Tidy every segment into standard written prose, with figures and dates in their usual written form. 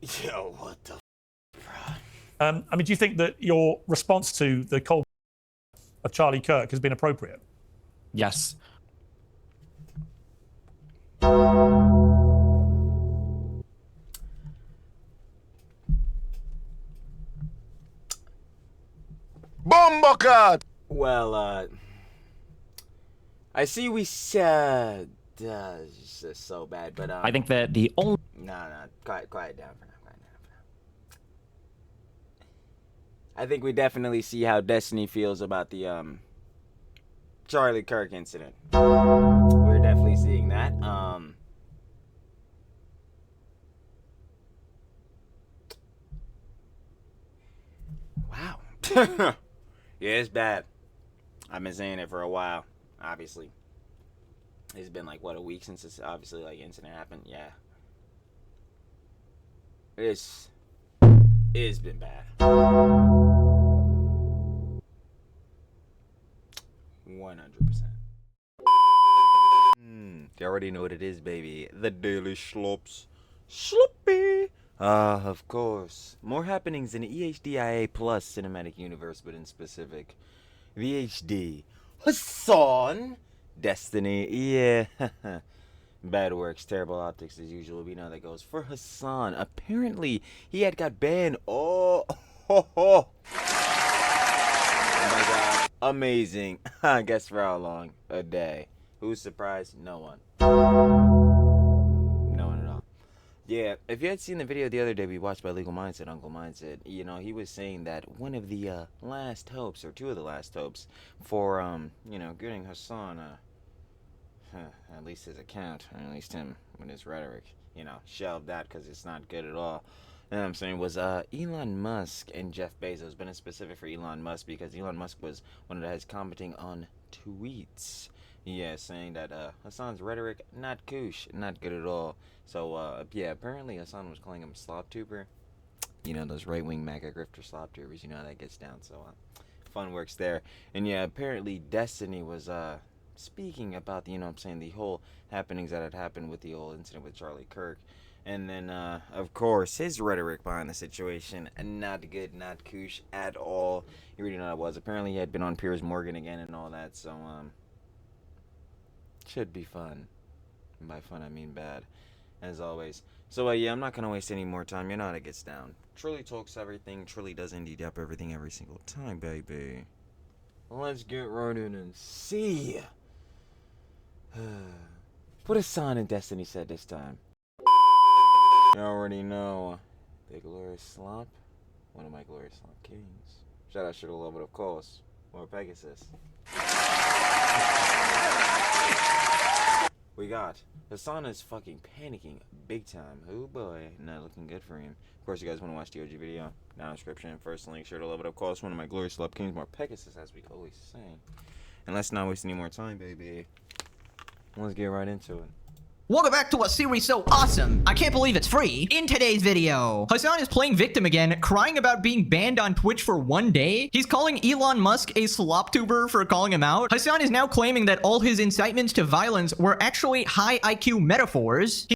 Yo, what the I mean, do you think that your response to the cold of Charlie Kirk has been appropriate? Yes. Bombocat! Well, I see we said it's just so bad, but I think that the only no, quiet down for now. I think we definitely see how Destiny feels about the Charlie Kirk incident. We're definitely seeing that. Wow. Yeah, it's bad. I've been saying it for a while, obviously. It's been like, what, a week since this obviously like incident happened? Yeah. It's been bad. 100%. You already know what it is, baby. The Daily Slops. Sloppy! Of course. More happenings in the EHDIA Plus cinematic universe, but in specific. VHD. Hasan! Destiny. Yeah. Bad works, terrible optics as usual. We know that goes for Hasan. Apparently, he had got banned. Oh my god. Amazing. Guess for how long? A day. Who's surprised? No one. No one at all. Yeah, if you had seen the video the other day we watched by Legal Mindset, Uncle Mindset, you know, he was saying that one of the last hopes, or two of the last hopes, for, you know, getting Hasan, at least his account, or at least him with his rhetoric, you know, shelved that because it's not good at all. You know what I'm saying, was Elon Musk and Jeff Bezos, but in specific for Elon Musk because Elon Musk was one of the guys commenting on tweets. Yeah, saying that Hasan's rhetoric, not koosh, not good at all. So, yeah, apparently Hasan was calling him a slop tuber. You know, those right-wing MAGA grifter slop tubers, you know how that gets down. So, fun works there. And yeah, apparently Destiny was speaking about the, you know what I'm saying, the whole happenings that had happened with the whole incident with Charlie Kirk. And then, of course, his rhetoric behind the situation, not good, not koosh at all. You already know what it was. Apparently he had been on Piers Morgan again and all that, so, should be fun. And by fun, I mean bad, as always. So, yeah, I'm not going to waste any more time. You know how it gets down. Trilly talks everything. Trilly does indeed up everything every single time, baby. Let's get right in and see what Hasan and Destiny said this time. You already know. Big glorious slop. One of my glorious slop kings. Shout out, should have loved it, of course. More Pegasus. We got Hasan is fucking panicking big time. Oh boy, not looking good for him. Of course, you guys want to watch the OG video down in the description. First link, sure to love it, of course. One of my glorious slop kings, more Pegasus, as we always say. And let's not waste any more time, baby. Let's get right into it. Welcome back to a series so awesome, I can't believe it's free. In today's video, Hasan is playing victim again, crying about being banned on Twitch for 1 day. He's calling Elon Musk a slop tuber for calling him out. Hasan is now claiming that all his incitements to violence were actually high IQ metaphors.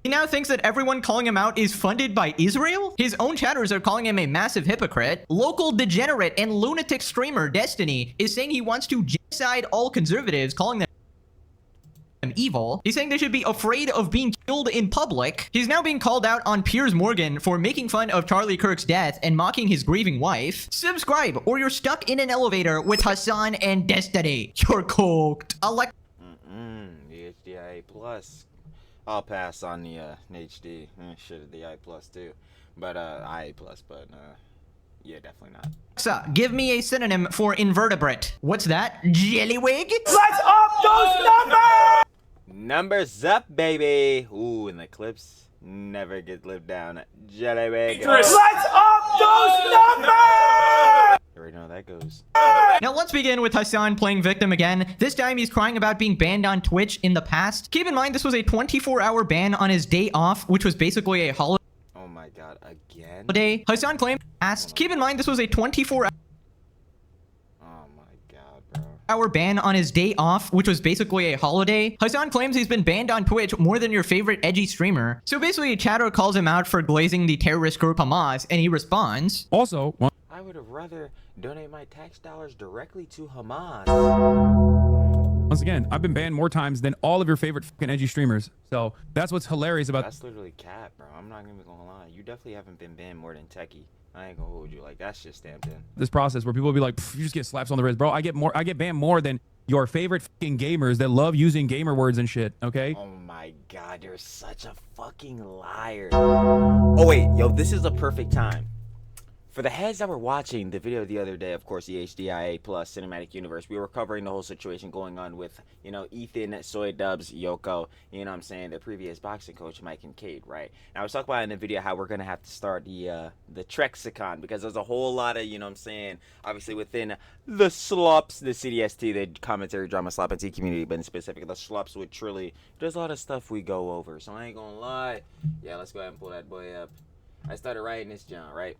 He now thinks that everyone calling him out is funded by Israel? His own chatters are calling him a massive hypocrite. Local degenerate and lunatic streamer Destiny is saying he wants to genocide all conservatives, calling them evil. He's saying they should be afraid of being killed in public. He's now being called out on Piers Morgan for making fun of Charlie Kirk's death and mocking his grieving wife. Subscribe or you're stuck in an elevator with Hasan and Destiny. You're cooked. The HDI Plus. I'll pass on the HD. Shit, the I Plus too. But IA Plus, but yeah, definitely not. So, give me a synonym for invertebrate. What's that? Jellywig? Let's up those numbers! Numbers up, baby. Ooh, and the clips never get lived down. Jellywig. Let's up those numbers! You already know how that goes. Now let's begin with Hasan playing victim again. This time he's crying about being banned on Twitch in the past. Keep in mind this was a 24-hour ban on his day off, which was basically a holiday. Oh my god, again? Hasan claimed keep in mind this was a 24-hour 6-hour ban on his day off, which was basically a holiday. Hasan claims he's been banned on Twitch more than your favorite edgy streamer. So basically, a chatter calls him out for glazing the terrorist group Hamas, and he responds, Also, I would have rather donate my tax dollars directly to Hamas. once again, I've been banned more times than all of your favorite fucking edgy streamers. So that's what's hilarious about That's literally cap, bro. I'm not gonna lie. You definitely haven't been banned more than Techie. I ain't gonna hold you. Like, that's just stamped in. this process where people will be like, you just get slaps on the wrist, bro. I get banned more than your favorite fucking gamers that love using gamer words and shit. Okay. Oh my god, you're such a fucking liar. Oh wait, yo, this is a perfect time. For the heads that were watching the video the other day, of course, the HDIA plus cinematic universe, we were covering the whole situation going on with, you know, Ethan, Soy Dubs, Yoko, you know what I'm saying, the previous boxing coach, Mike and Kate, right? Now, I was talking about in the video how we're going to have to start the Trexicon, because there's a whole lot of, you know what I'm saying, obviously within the slops, the CDST, the commentary, drama, slop, and T community, but in specific, the slops with Trilly, there's a lot of stuff we go over, so I ain't going to lie. Yeah, let's go ahead and pull that boy up. I started writing this down, right?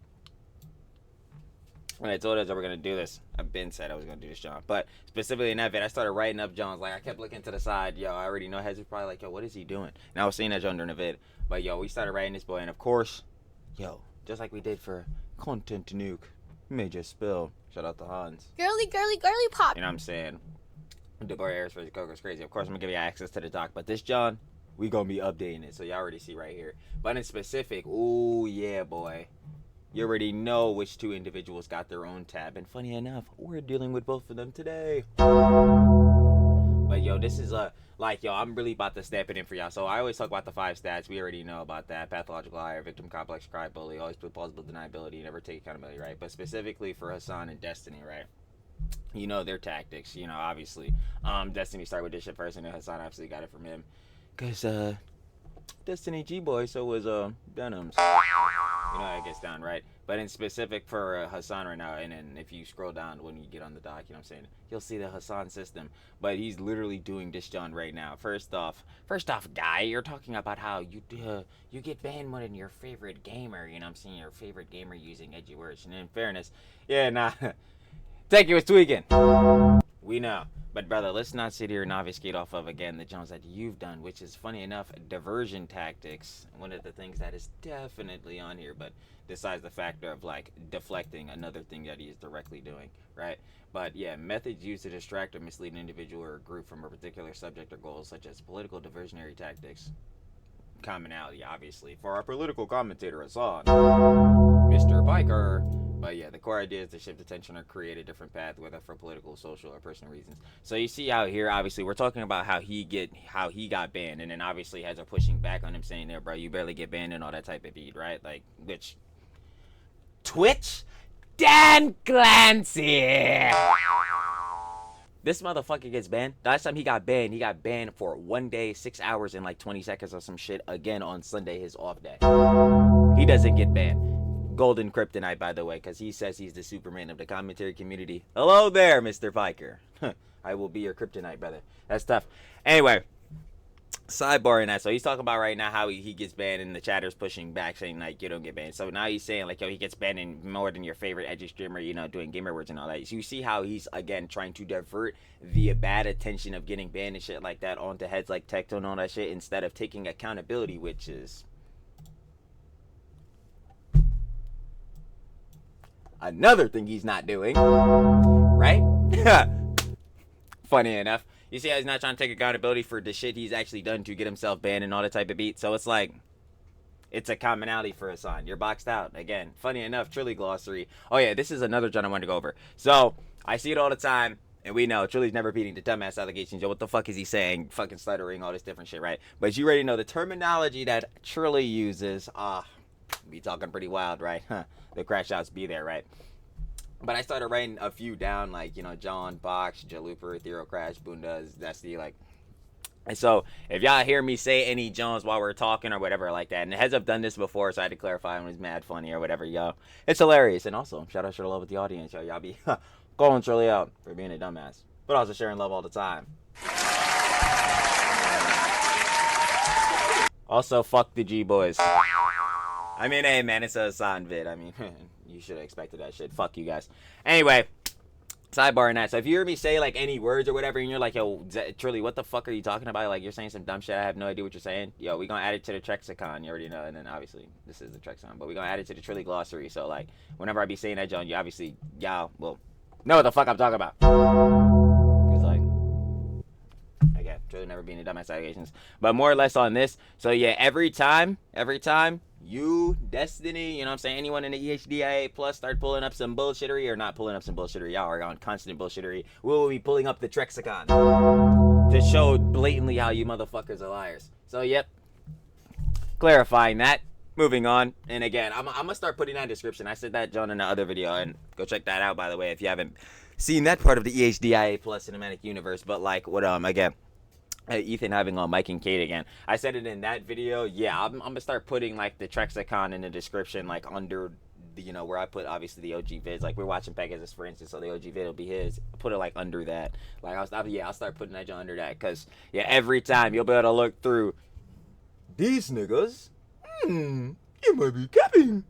When I told us that we're gonna do this, I've been said I was gonna do this, John. But specifically in that vid, I started writing up John's. Like, I kept looking to the side. Yo, I already know heads was probably like, yo, what is he doing? And I was seeing that John during the vid. But yo, we started writing this boy, and of course, yo, just like we did for Content Nuke, we may just spill. Shout out to Hans. Girly, girly, girly pop. You know what I'm saying? DeBoer Harris versus Coco's crazy. Of course, I'm gonna give you access to the doc, but this John, we gonna be updating it, so y'all already see right here. But in specific, ooh yeah, boy. You already know which two individuals got their own tab, and funny enough, we're dealing with both of them today. But yo, this is like, yo, I'm really about to step it in for y'all. So I always talk about the 5 stats. We already know about that. Pathological liar, victim complex, cry, bully, always put plausible deniability, never take accountability, right? But specifically for Hasan and Destiny, right? You know their tactics, you know, obviously. Destiny started with this shit first, and then Hasan obviously got it from him. Cause Destiny G-Boy, so was Denims. You know how it gets down, right? But in specific for Hasan right now, and then if you scroll down when you get on the doc, you know what I'm saying, you'll see the Hasan system. But he's literally doing this John right now. First off, guy, you're talking about how you get banned more than your favorite gamer, you know what I'm saying, your favorite gamer using edgy words. And in fairness, yeah, nah, thank you, it's tweaking. We know. But brother, let's not sit here and obfuscate off of, again, the Jones that you've done, which is, funny enough, diversion tactics. One of the things that is definitely on here, but besides the factor of, like, deflecting, another thing that he is directly doing, right? But yeah, methods used to distract or mislead an individual or a group from a particular subject or goal, such as political diversionary tactics. Commonality, obviously, for our political commentator, Hasan, Mr. Biker. But yeah, the core idea is to shift attention or create a different path, whether for political, social, or personal reasons. So you see how here, obviously, we're talking about how he got banned, and then obviously heads are pushing back on him, saying, "There, bro, you barely get banned," and all that type of beat, right? Like, which Twitch, Dan Clancy. This motherfucker gets banned. The last time he got banned for 1 day, 6 hours, and like 20 seconds or some shit. Again on Sunday, his off day. He doesn't get banned. Golden Kryptonite, by the way, because he says he's the Superman of the commentary community. Hello there, Mr. Viker. I will be your Kryptonite, brother. That's tough. Anyway, sidebar in that. So he's talking about right now how he gets banned, and the chatter's pushing back, saying, like, you don't get banned. So now he's saying, like, yo, he gets banned in more than your favorite edgy streamer, you know, doing gamer words and all that. So you see how he's, again, trying to divert the bad attention of getting banned and shit like that onto heads like Tecto and all that shit, instead of taking accountability, which is another thing he's not doing, right? Funny enough, you see how he's not trying to take accountability for the shit he's actually done to get himself banned and all that type of beat. So it's like, it's a commonality for Hasan. You're boxed out. Again, funny enough, Trilly Glossary. Oh yeah, this is another John I wanted to go over. So I see it all the time, and we know Trilly's never beating the dumbass allegations. Yo, what the fuck is he saying? Fucking stuttering, all this different shit, right? But you already know the terminology that Trilly uses. Be talking pretty wild, right? The crash outs be there, right? But I started writing a few down, like, you know, John, Box, Jalooper, Thero Crash, Bundas, Destiny, like. And so if y'all hear me say any Jones while we're talking or whatever like that, and heads, I've done this before, so I had to clarify when it's mad funny or whatever, yo. It's hilarious. And also, shout out to love with the audience, yo. Y'all be calling Shirley out for being a dumbass, but also sharing love all the time. Also, fuck the G-boys. I mean, hey, man, it's a Hasan vid. I mean, you should have expected that shit. Fuck you guys. Anyway, Sidebar in that. So if you hear me say like any words or whatever, and you're like, yo, Trilly, what the fuck are you talking about? Like you're saying some dumb shit. I have no idea what you're saying. Yo, we gonna add it to the Trexicon. You already know. And then obviously this is the Trexicon, but we gonna add it to the Trilly glossary. So like whenever I be saying that, John, you obviously y'all will know what the fuck I'm talking about. Cause like again, Trilly never being in dumbass allegations, but more or less on this. So yeah, every time. You, Destiny, you know what I'm saying? Anyone in the EHDIA plus start pulling up some bullshittery or not pulling up some bullshittery. Y'all are on constant bullshittery. We will be pulling up the Trexicon to show blatantly how you motherfuckers are liars. So, yep. Clarifying that. Moving on. And again, I'm going to start putting that in the description. I said that, John, in the other video. And go check that out, by the way, if you haven't seen that part of the EHDIA plus cinematic universe. But, like, what, again. Ethan having on Mike and Kate again. I said it in that video. Yeah, I'm gonna start putting like the Trexicon in the description, like under the, you know, where I put obviously the OG vids. Like we're watching Pegasus, for instance, so the OG vid will be his. I'll put it like under that. Like I'll start putting that under that, cause yeah, every time you'll be able to look through these niggas. You might be capping.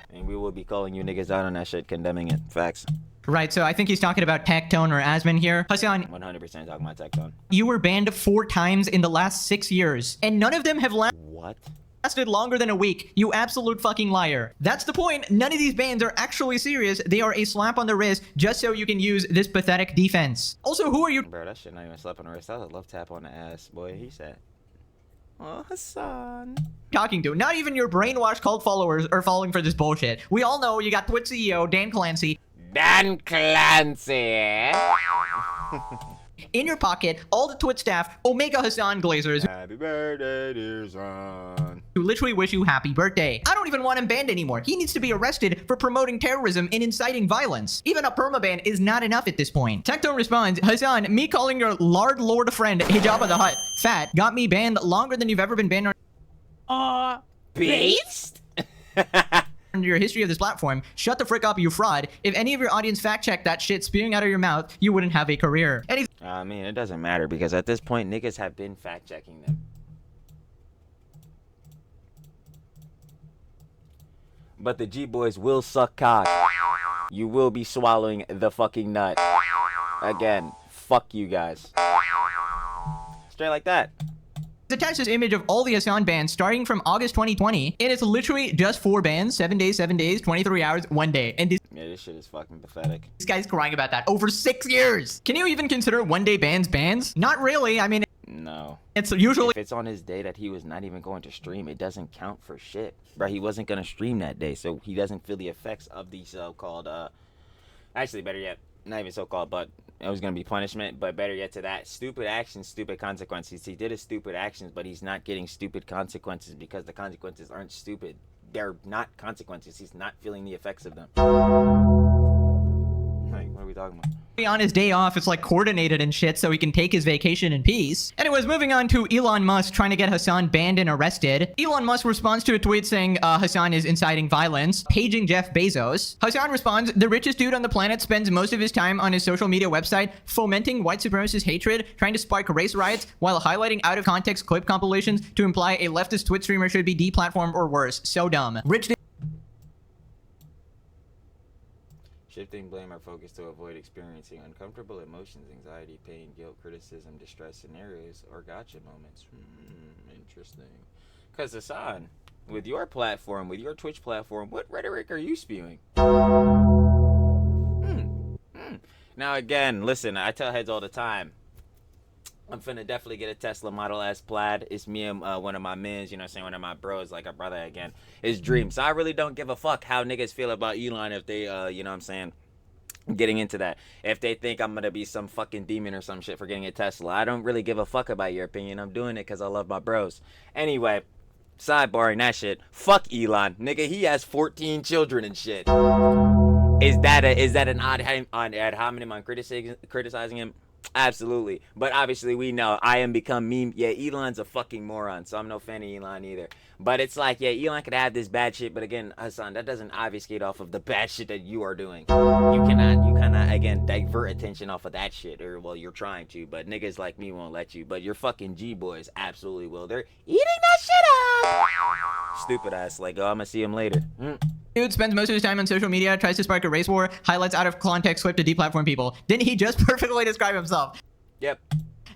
And we will be calling you niggas out on that shit, condemning it. Facts. Right, so I think he's talking about Tectone or Asman here. Hassan, 100% talking about Tectone. you were banned 4 times in the last 6 years, and none of them have What? lasted longer than a week. You absolute fucking liar. That's the point. None of these bans are actually serious. They are a slap on the wrist just so you can use this pathetic defense. Also, who are you? Bro, that shit not even a slap on the wrist. That was a love tap on the ass, boy. He said, oh, Hassan. Talking to? Not even your brainwashed cult followers are falling for this bullshit. We all know you got Twitch CEO Dan Clancy Dan Clancy. in your pocket, all the Twitch staff, Omega Hassan Glazers, Happy birthday, dear son. who literally wish you happy birthday. I don't even want him banned anymore. He needs to be arrested for promoting terrorism and inciting violence. Even a permaban is not enough at this point. Tectone responds, Hassan, me calling your lord friend Hijabba the Hutt fat got me banned longer than you've ever been banned on Beast? your history of this platform. Shut the frick up, you fraud. If any of your audience fact checked that shit spewing out of your mouth, you wouldn't have a career. And he's I mean, it doesn't matter because at this point, niggas have been fact checking them. But the G-boys will suck cock. You will be swallowing the fucking nut. Again, fuck you guys. Straight like that. attached this image of all the Hassan bans starting from August 2020, and it's literally just 4 bans, 7 days, 23 hours, 1 day. And Yeah, this shit is fucking pathetic. this guy's crying about that over 6 years. Can you even consider 1-day bans? Not really. I mean, No. it's usually If it's on his day that he was not even going to stream, it doesn't count for shit. Bro, he wasn't going to stream that day, so he doesn't feel the effects of the so-called, actually, better yet, not even so-called, but it was going to be punishment, but better yet to that, stupid actions, stupid consequences. He did his stupid actions, but he's not getting stupid consequences because the consequences aren't stupid. They're not consequences. He's not feeling the effects of them. Like, what are we talking about? on his day off, it's like coordinated and shit so he can take his vacation in peace. Anyways, moving on to Elon Musk trying to get Hassan banned and arrested. Elon Musk responds to a tweet saying Hassan is inciting violence, paging Jeff Bezos. Hassan responds, the richest dude on the planet spends most of his time on his social media website fomenting white supremacist hatred, trying to spark race riots while highlighting out of context clip compilations to imply a leftist Twitch streamer should be deplatformed or worse. So dumb. Rich Shifting blame or focus to avoid experiencing uncomfortable emotions, anxiety, pain, guilt, criticism, distress scenarios, or gotcha moments. Interesting. Because Hasan, with your platform, with your Twitch platform, what rhetoric are you spewing? Now again, listen, I tell heads all the time, I'm finna definitely get a Tesla Model S Plaid. It's me and one of my mens, you know what I'm saying, one of my bros, like a brother again. His dream. So I really don't give a fuck how niggas feel about Elon if they, you know what I'm saying, getting into that. If they think I'm gonna be some fucking demon or some shit for getting a Tesla. I don't really give a fuck about your opinion. I'm doing it because I love my bros. Anyway, sidebarring that shit, fuck Elon. Nigga, he has 14 children and shit. Is that an ad hominem on criticizing him? Absolutely. But obviously we know I am become meme. Yeah, Elon's a fucking moron, so I'm no fan of Elon either. But it's like, yeah, Elon could have this bad shit, but again, Hasan, that doesn't obfuscate off of the bad shit that you are doing. You cannot again divert attention off of that shit, or well, you're trying to, but niggas like me won't let you. But your fucking G boys absolutely will. They're eating that shit up. Stupid ass, like, oh, I'm gonna see him later. Dude spends most of his time on social media, tries to spark a race war, highlights out of context clip to deplatform people. Didn't he just perfectly describe himself? Yep.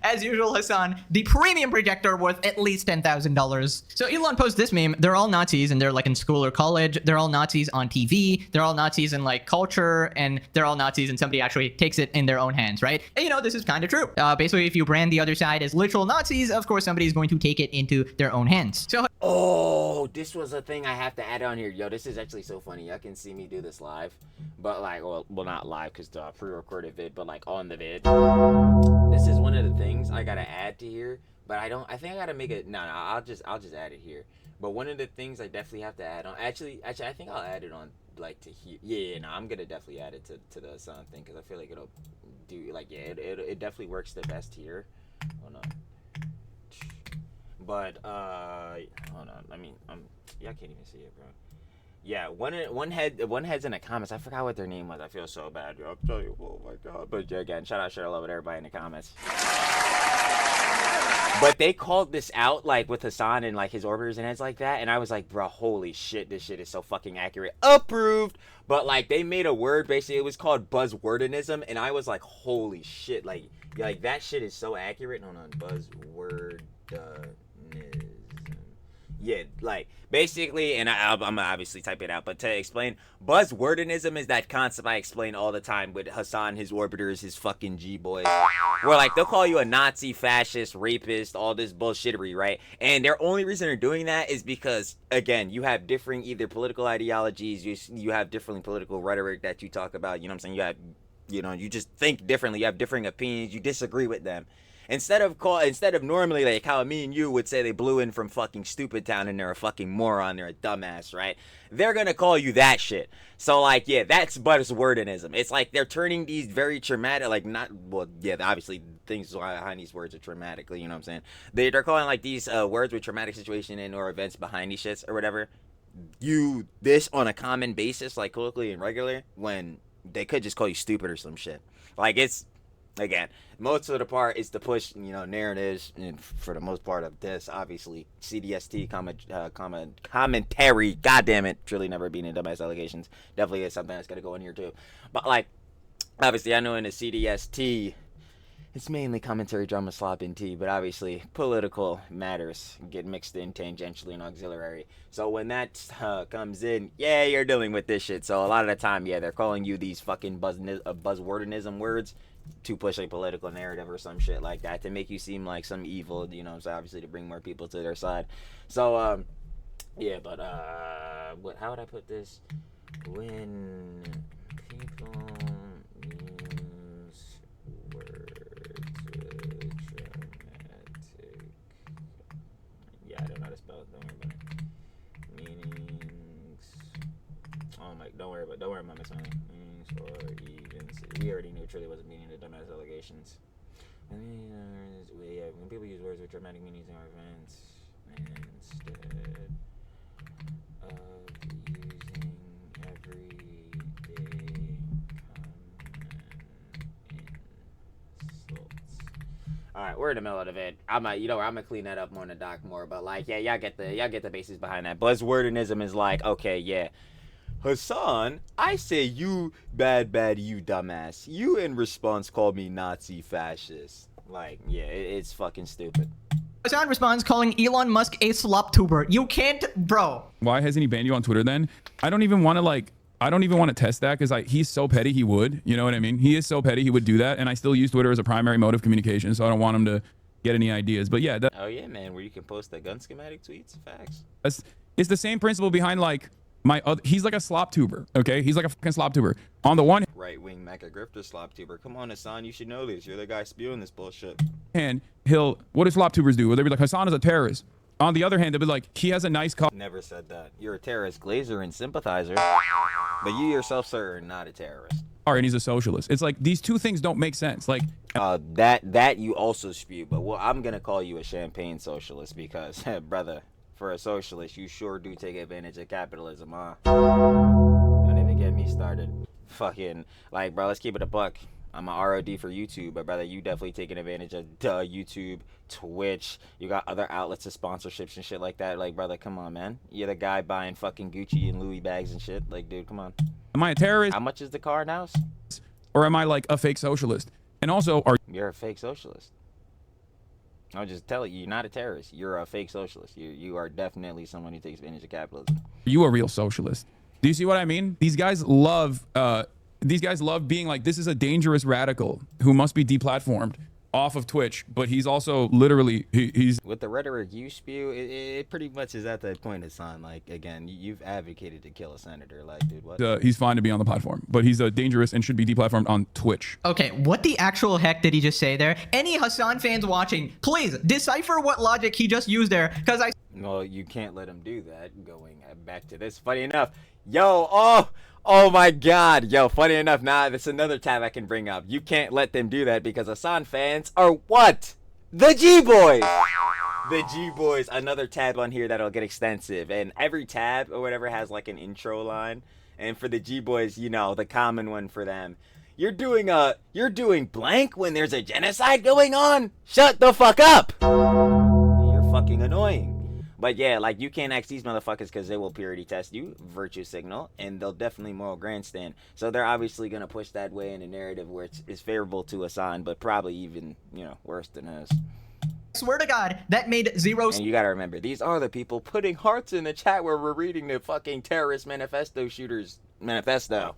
As usual, Hasan, the premium projector worth at least $10,000. So Elon posts this meme. They're all Nazis and they're like in school or college. They're all Nazis on TV. They're all Nazis in like culture, and they're all Nazis and somebody actually takes it in their own hands, right? And you know, this is kind of true. Basically, if you brand the other side as literal Nazis, of course, somebody's going to take it into their own hands. So Oh, this was a thing I have to add on here. Yo, this is actually so funny. Y'all can see me do this live. But like, well not live because the pre-recorded vid, but like on the vid. This is one of the things I gotta add to here. But I think I gotta make it, no, I'll just add it here. But one of the things I definitely have to add on, actually, I think I'll add it on like to here. Yeah, no, I'm gonna definitely add it to the Hasan thing because I feel like it'll do, like, yeah, it definitely works the best here. Hold on. But hold on. I mean, y'all can't even see it, bro. Yeah, one head's in the comments. I forgot what their name was. I feel so bad, yo. I'm telling you, oh my god. But yeah, again, shout out, share love with everybody in the comments. But they called this out like with Hasan and like his orbiters and heads like that, and I was like, bro, holy shit, this shit is so fucking accurate. Approved. But like they made a word, basically it was called buzzwordinism, and I was like, holy shit, like that shit is so accurate. Hold on, buzzword. Yeah, like basically, and I'm gonna obviously type it out, but to explain, buzzwordinism is that concept I explain all the time with Hasan, his orbiters, his fucking G-boys, where like they'll call you a Nazi, fascist, rapist, all this bullshittery, right? And their only reason they're doing that is because, again, you have differing either political ideologies, you have different political rhetoric that you talk about, you know what I'm saying? You have, you know, you just think differently, you have differing opinions, you disagree with them. Instead of normally like how me and you would say they blew in from fucking stupid town and they're a fucking moron, they're a dumbass, right? They're gonna call you that shit. So like, yeah, that's buzzwordinism. It's like they're turning these very traumatic, like not, well, yeah, obviously things behind these words are traumatically, you know what I'm saying? They're calling like these words with traumatic situation and or events behind these shits or whatever. This on a common basis, like colloquially and regular, when they could just call you stupid or some shit. Like it's, again, most of the part is to push, you know, narratives, and for the most part of this, obviously, CDST commentary, goddamn it, truly never being in dumbass allegations, definitely is something that's gonna go in here too. But like, obviously, I know in the CDST, it's mainly commentary, drama, slop, and tea, but obviously, political matters get mixed in tangentially and auxiliary. So when that comes in, yeah, you're dealing with this shit. So a lot of the time, yeah, they're calling you these fucking buzzwordinism words to push a political narrative or some shit like that, to make you seem like some evil, you know, so obviously to bring more people to their side. So yeah, but how would I put this? When people use words with dramatic, yeah, I don't know how to spell it, don't worry about it. Meanings, oh my, don't worry about my son. Meanings or even, we already knew Truly wasn't meaning the dumbass allegations. When people use words with dramatic meanings in our events, instead of using everyday common insults. All right, we're in the middle of the vid. I'm gonna clean that up more in the doc more, but like, yeah, y'all get the basis behind that. Buzzwordinism is like, okay, yeah, Hasan, I say you bad, you dumbass. You in response called me Nazi fascist. Like, yeah, it's fucking stupid. Hasan responds calling Elon Musk a slop tuber. You can't, bro. Why hasn't he banned you on Twitter then? I don't even want to test that because he's so petty he would. You know what I mean? He is so petty he would do that, and I still use Twitter as a primary mode of communication, so I don't want him to get any ideas. But yeah. Oh yeah, man, where you can post the gun schematic tweets. Facts. It's the same principle behind like he's like a slop tuber, okay? He's like a fucking slop tuber. On the one right-wing mecha grifter slop tuber. Come on, Hasan, you should know this. You're the guy spewing this bullshit. hand, what do slop tubers do? They'll be like, Hasan is a terrorist. On the other hand, they'll be like, he has a nice car. Never said that. You're a terrorist glazer and sympathizer, but you yourself, sir, are not a terrorist. And he's a socialist. It's like these two things don't make sense. Like that you also spew, but I'm gonna call you a champagne socialist because, brother, for a socialist, you sure do take advantage of capitalism, huh? Don't even get me started. Fucking, like, bro, let's keep it a buck. I'm a ROD for YouTube, but brother, you definitely taking advantage of YouTube, Twitch. You got other outlets of sponsorships and shit like that. Like, brother, come on, man. You're the guy buying fucking Gucci and Louis bags and shit. Like, dude, come on. Am I a terrorist? How much is the car now? Or am I like a fake socialist? And also, are You're a fake socialist. I'll just tell you, you're not a terrorist. You're a fake socialist. You are definitely someone who takes advantage of capitalism. you a real socialist? Do you see what I mean? These guys love being like, this is a dangerous radical who must be deplatformed off of Twitch, but he's also literally he's With the rhetoric you spew, it pretty much is at that point, Hassan. Like, again, you've advocated to kill a senator. Like, dude, what? he's fine to be on the platform, but he's dangerous and should be deplatformed on Twitch. Okay, what the actual heck did he just say there? Any Hassan fans watching, please decipher what logic he just used there, because Well, you can't let him do that. Going back to this, funny enough, yo, oh my God, yo, funny enough, that's another tab I can bring up. You can't let them do that because Hassan fans are what? The G-Boys! The G-Boys, another tab on here that'll get extensive. And every tab or whatever has like an intro line. And for the G-Boys, you know, the common one for them. You're doing blank when there's a genocide going on? Shut the fuck up! You're fucking annoying. But yeah, like, you can't ask these motherfuckers because they will purity test you, virtue signal, and they'll definitely moral grandstand. So they're obviously going to push that way in a narrative where it's favorable to Hassan, but probably even, you know, worse than his. swear to God, that made zero And you gotta remember, these are the people putting hearts in the chat where we're reading the fucking terrorist manifesto shooters manifesto.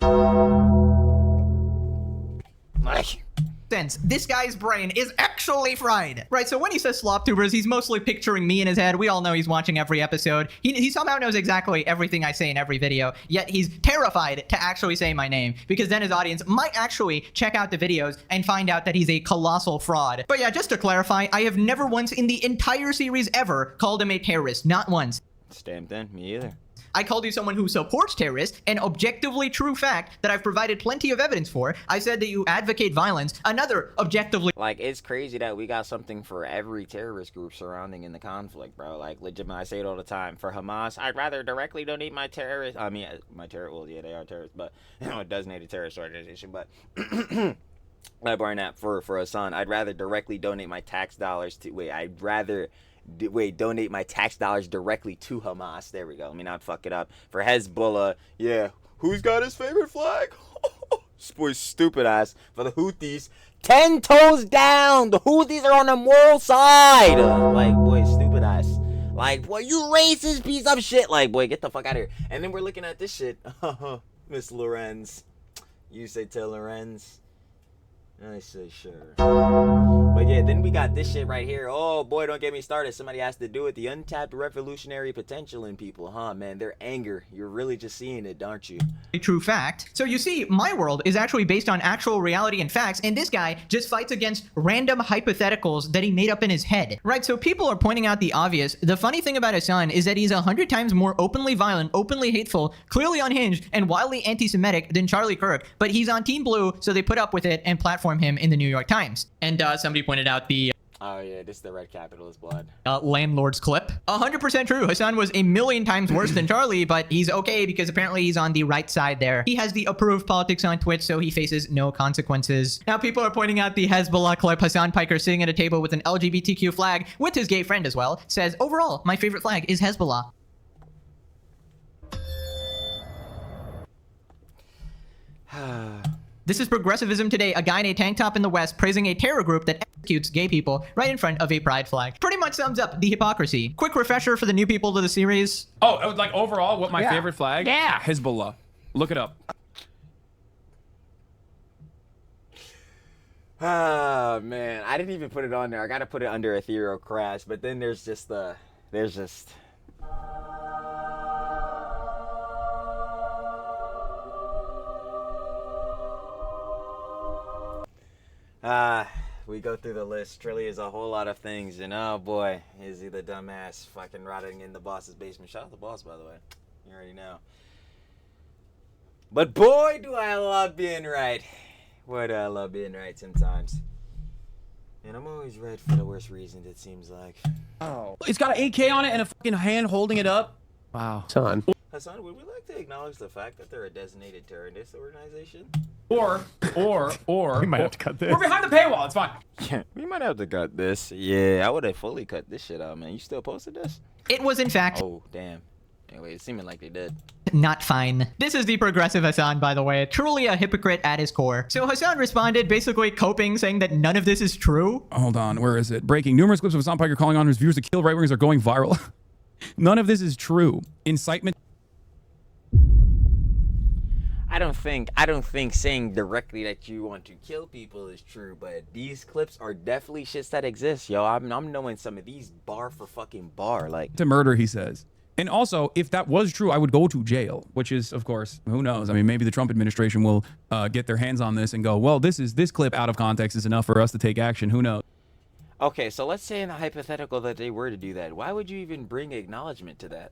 Like... sense. This guy's brain is actually fried. Right, so when he says slop tubers, he's mostly picturing me in his head. We all know he's watching every episode. He somehow knows exactly everything I say in every video, yet he's terrified to actually say my name, because then his audience might actually check out the videos and find out that he's a colossal fraud. But yeah, just to clarify, I have never once in the entire series ever called him a terrorist. Not once. Stamped in? Me either. I called you someone who supports terrorists, an objectively true fact that I've provided plenty of evidence for. I said that you advocate violence, another objectively... Like, it's crazy that we got something for every terrorist group surrounding in the conflict, bro. Like, legitimately, I say it all the time. For Hamas, I'd rather directly donate my terrorist... I mean, my terrorist... Well, yeah, they are terrorists, but... You know, a designated terrorist organization, but... I burn that for Hassan. I'd rather directly donate my tax dollars to... donate my tax dollars directly to Hamas. There we go. Let me not fuck it up. For Hezbollah, yeah. Who's got his favorite flag? This boy's stupid ass. For the Houthis, 10 toes down. The Houthis are on the moral side. Like, boy, stupid ass. Like, boy, you racist piece of shit. Like, boy, get the fuck out of here. And then we're looking at this shit. Miss Lorenz. You say tell Lorenz. I say sure. But yeah, then we got this shit right here. Oh boy, don't get me started. Somebody has to do it. The untapped revolutionary potential in people, huh, man? Their anger. You're really just seeing it, aren't you? A true fact. So you see, my world is actually based on actual reality and facts, and this guy just fights against random hypotheticals that he made up in his head. Right, so people are pointing out the obvious. The funny thing about Hasan is that he's 100 times more openly violent, openly hateful, clearly unhinged, and wildly anti-Semitic than Charlie Kirk, but he's on Team Blue, so they put up with it and platform him in the New York Times. And somebody pointed out the oh yeah, this is the red capitalist blood. Landlord's clip. 100% true. Hasan was a million times worse than Charlie, but he's okay because apparently he's on the right side there. He has the approved politics on Twitch, so he faces no consequences. Now people are pointing out the Hezbollah clip. Hasan Piker sitting at a table with an LGBTQ flag with his gay friend as well, says, overall, my favorite flag is Hezbollah. This is progressivism today. A guy in a tank top in the West praising a terror group that executes gay people right in front of a pride flag. Pretty much sums up the hypocrisy. Quick refresher for the new people to the series. Oh, like overall, what my favorite flag? Yeah, Hezbollah. Look it up. Ah, man. I didn't even put it on there. I gotta put it under ethereal crash, but then there's just we go through the list. Trilly is a whole lot of things, and oh boy, is he the dumbass fucking rotting in the boss's basement. Shout out the boss, by the way. You already know. But boy, do I love being right. Boy, do I love being right sometimes. And I'm always right for the worst reasons, it seems like. Oh. It's got an AK on it and a fucking hand holding it up. Wow. Hassan, would we like to acknowledge the fact that they're a designated terrorist organization? We might have to cut this. We're behind the paywall. It's fine. We might have to cut this. Yeah, I would have fully cut this shit out, man. You still posted this? It was in fact Oh, damn. Anyway, it seeming like they did. not fine. This is the progressive Hasan, by the way, truly a hypocrite at his core. So Hasan responded, basically coping, saying that none of this is true. Hold on, where is it? Breaking. Numerous clips of Hassan Piker calling on his viewers to kill right-wingers are going viral. None of this is true. Incitement. I don't think saying directly that you want to kill people is true, but these clips are definitely shits that exist, yo. I'm knowing some of these bar for fucking bar, like To murder, he says. And also, if that was true, I would go to jail, which is, of course, who knows? I mean, maybe the Trump administration will get their hands on this and go, well, this clip out of context is enough for us to take action. Who knows? Okay, so let's say in the hypothetical that they were to do that, why would you even bring acknowledgement to that?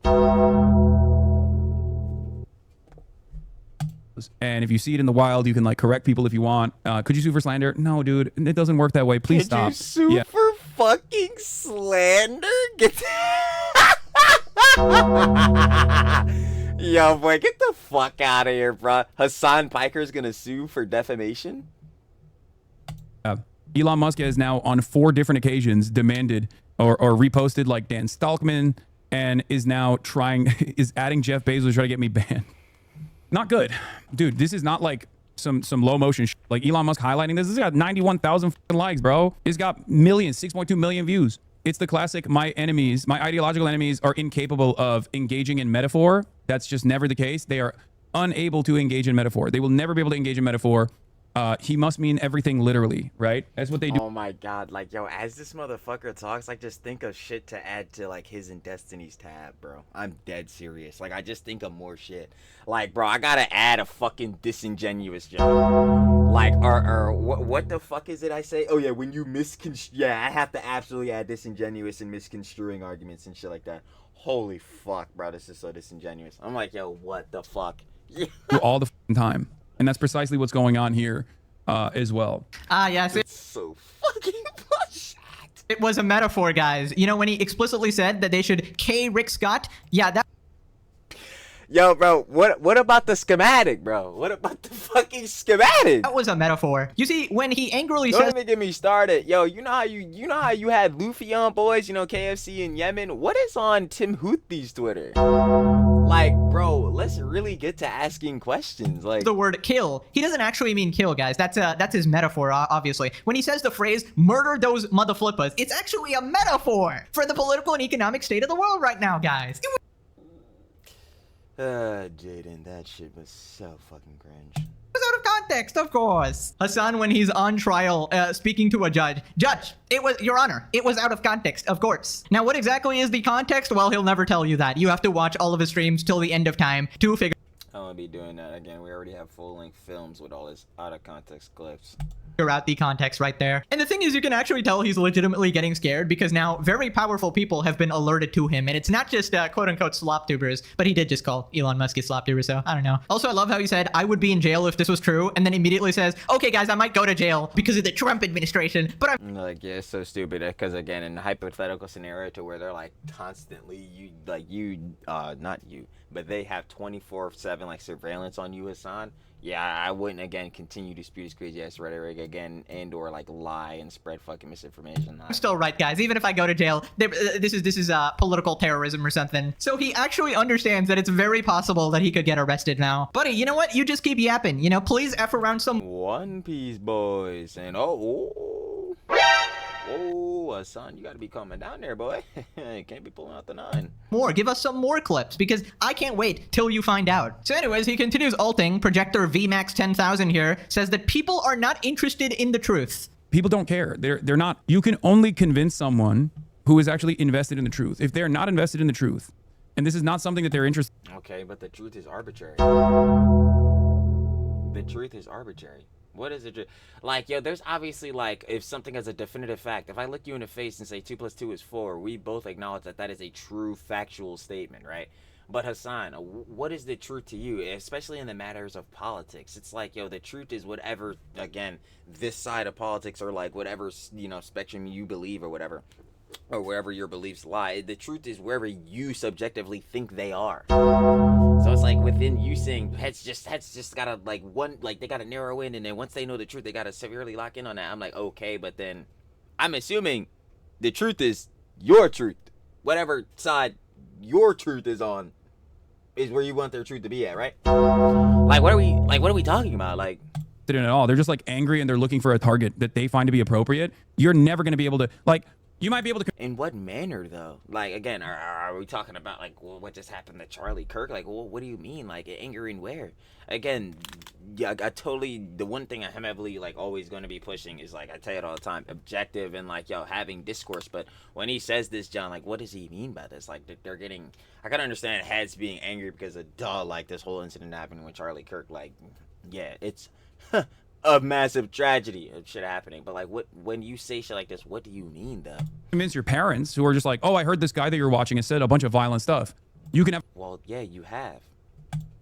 And if you see it in the wild, you can like correct people if you want. Could you sue for slander? No, dude, it doesn't work that way. Please stop. Did you sue Yeah. for fucking slander? Yo, boy, get the fuck out of here, bro. Hassan Piker's gonna sue for defamation? Elon Musk has now on 4 different occasions demanded or reposted like Dan Stalkman and is now is adding Jeff Bezos to try to get me banned. Not good. Dude, this is not like some low motion like Elon Musk highlighting this. This has got 91,000 likes, bro. It's got millions, 6.2 million views. It's the classic, my ideological enemies are incapable of engaging in metaphor. That's just never the case. They are unable to engage in metaphor. They will never be able to engage in metaphor. He must mean everything literally, right? That's what they do. Oh my god, like, yo, as this motherfucker talks, I just think of shit to add to, like, his and Destiny's tab, bro. I'm dead serious. Like, I just think of more shit. Like, bro, I gotta add a fucking disingenuous joke. Like, or what the fuck is it I say? Oh, yeah, when you yeah, I have to absolutely add disingenuous and misconstruing arguments and shit like that. Holy fuck, bro, this is so disingenuous. I'm like, yo, what the fuck? All the time. And that's precisely what's going on here as well. Yes, It's so fucking bullshit. it was a metaphor, guys. You know, when he explicitly said that they should K Rick Scott, yeah, that Yo, bro, what about the schematic, bro? What about the fucking schematic? was a metaphor. You see, when he angrily Don't says even get me started. Yo, you know how you had Luffy on, boys, you know, KFC in Yemen? What is on Tim Houthis Twitter? Like, bro, let's really get to asking questions. Like, the word kill, he doesn't actually mean kill, guys. That's his metaphor, obviously. When he says the phrase murder those motherflippers, it's actually a metaphor for the political and economic state of the world right now, guys. Jaden, that shit was so fucking cringe. Was out of context, of course. Hasan, when he's on trial, speaking to a judge, it was, Your Honor, it was out of context, of course. Now, what exactly is the context? Well, he'll never tell you that. You have to watch all of his streams till the end of time to figure I'm gonna be doing that again. We already have full-length films with all his out-of-context clips. out the context right there. And the thing is, you can actually tell he's legitimately getting scared because now very powerful people have been alerted to him. And it's not just quote-unquote slop tubers, but he did just call Elon Musk a slop tuber, so I don't know. Also, I love how he said, I would be in jail if this was true, and then immediately says, okay, guys, I might go to jail because of the Trump administration, but I'm Like, yeah, it's so stupid because, again, in a hypothetical scenario to where they're, like, constantly, not you, but they have 24/7, like, surveillance on you, Hassan. Yeah, I wouldn't, again, continue to spew this crazy-ass rhetoric again and or, like, lie and spread fucking misinformation. still right, guys. Even if I go to jail, this is political terrorism or something. So he actually understands that it's very possible that he could get arrested now. Buddy, you know what? You just keep yapping. You know, please F around some One Piece, boys. And, oh, Hassan, you gotta be calming down there, boy. Can't be pulling out the 9. more. Give us some more clips because I can't wait till you find out. So anyways, he continues alting. Projector VMAX 10,000 here says that people are not interested in the truth. People don't care. They're not. You can only convince someone who is actually invested in the truth. If they're not invested in the truth, and this is not something that they're interested. Okay, but the truth is arbitrary. The truth is arbitrary. What is it? Like, yo, there's obviously, like, if something has a definitive fact, if I look you in the face and say 2 + 2 is 4, we both acknowledge that that is a true factual statement, right? But Hassan, what is the truth to you, especially in the matters of politics? It's like, yo, the truth is whatever, again, this side of politics or, like, whatever, you know, spectrum you believe or whatever. or wherever your beliefs lie. The truth is wherever you subjectively think they are. So it's like within you saying heads just gotta like they gotta narrow in, and then once they know the truth, they gotta severely lock in on that. I'm like, okay, but then I'm assuming the truth is your truth. Whatever side your truth is on is where you want their truth to be at, right? Like what are we talking about? Like, at all. They're just like angry and they're looking for a target that they find to be appropriate. You're never going to be able to, like, you might be able to. In what manner though? Like, again, are we talking about like, well, what just happened to Charlie Kirk? Like, well, what do you mean? Like, angering where? Again, yeah, I totally, the one thing I'm heavily like always going to be pushing is like, I tell you it all the time, objective and like, yo, having discourse. But when he says this, John, like, what does he mean by this? Like, they're getting, I gotta understand heads being angry because of like this whole incident happening with Charlie Kirk. Like, yeah, it's a massive tragedy of shit happening. But like, what, when you say shit like this, what do you mean though? Convince your parents who are just like, oh, I heard this guy that you're watching has said a bunch of violent stuff. You can have Well, yeah, you have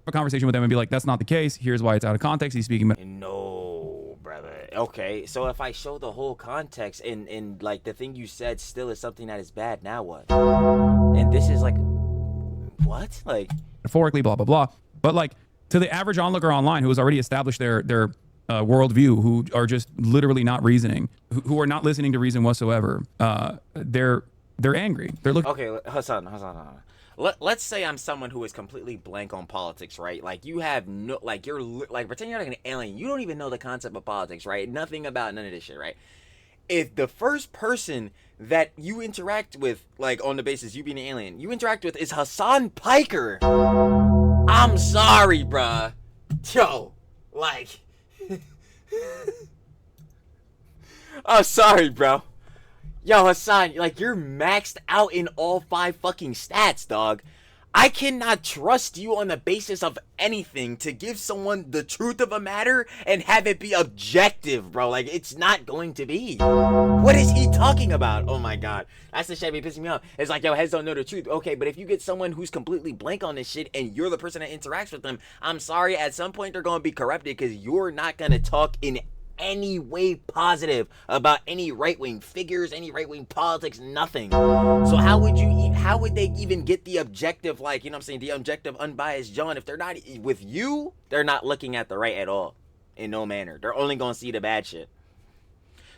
a conversation with them and be like, that's not the case. Here's why it's out of context. He's speaking. No, brother. Okay, so if I show the whole context and like the thing you said still is something that is bad, now what? And this is like, what? Like, Metaphorically, blah, blah, blah. But like to the average onlooker online who has already established their worldview, who are just literally not reasoning, who are not listening to reason whatsoever, they're angry. They're looking. okay, Hasan. Let's say I'm someone who is completely blank on politics, right? Like, you have no, like, you're like, pretend you're like an alien. You don't even know the concept of politics, right? Nothing about none of this shit, right? If the first person that you interact with, like, on the basis you being an alien, you interact with is Hasan Piker, I'm sorry, bruh. Yo, like, I'm sorry, bro. Yo, Hasan, like, you're maxed out in all 5 fucking stats, dog. I cannot trust you on the basis of anything to give someone the truth of a matter and have it be objective, bro. Like, it's not going to be. What is he talking about? Oh my god. That's the shit be pissing me off. It's like, yo, heads don't know the truth. Okay, but if you get someone who's completely blank on this shit and you're the person that interacts with them, I'm sorry, at some point they're going to be corrupted because you're not going to talk in any way positive about any right-wing figures, any right-wing politics, nothing. So how would they even get the objective, like, you know what I'm saying, the objective unbiased John, if they're not with you? They're not looking at the right at all, in no manner. They're only gonna see the bad shit.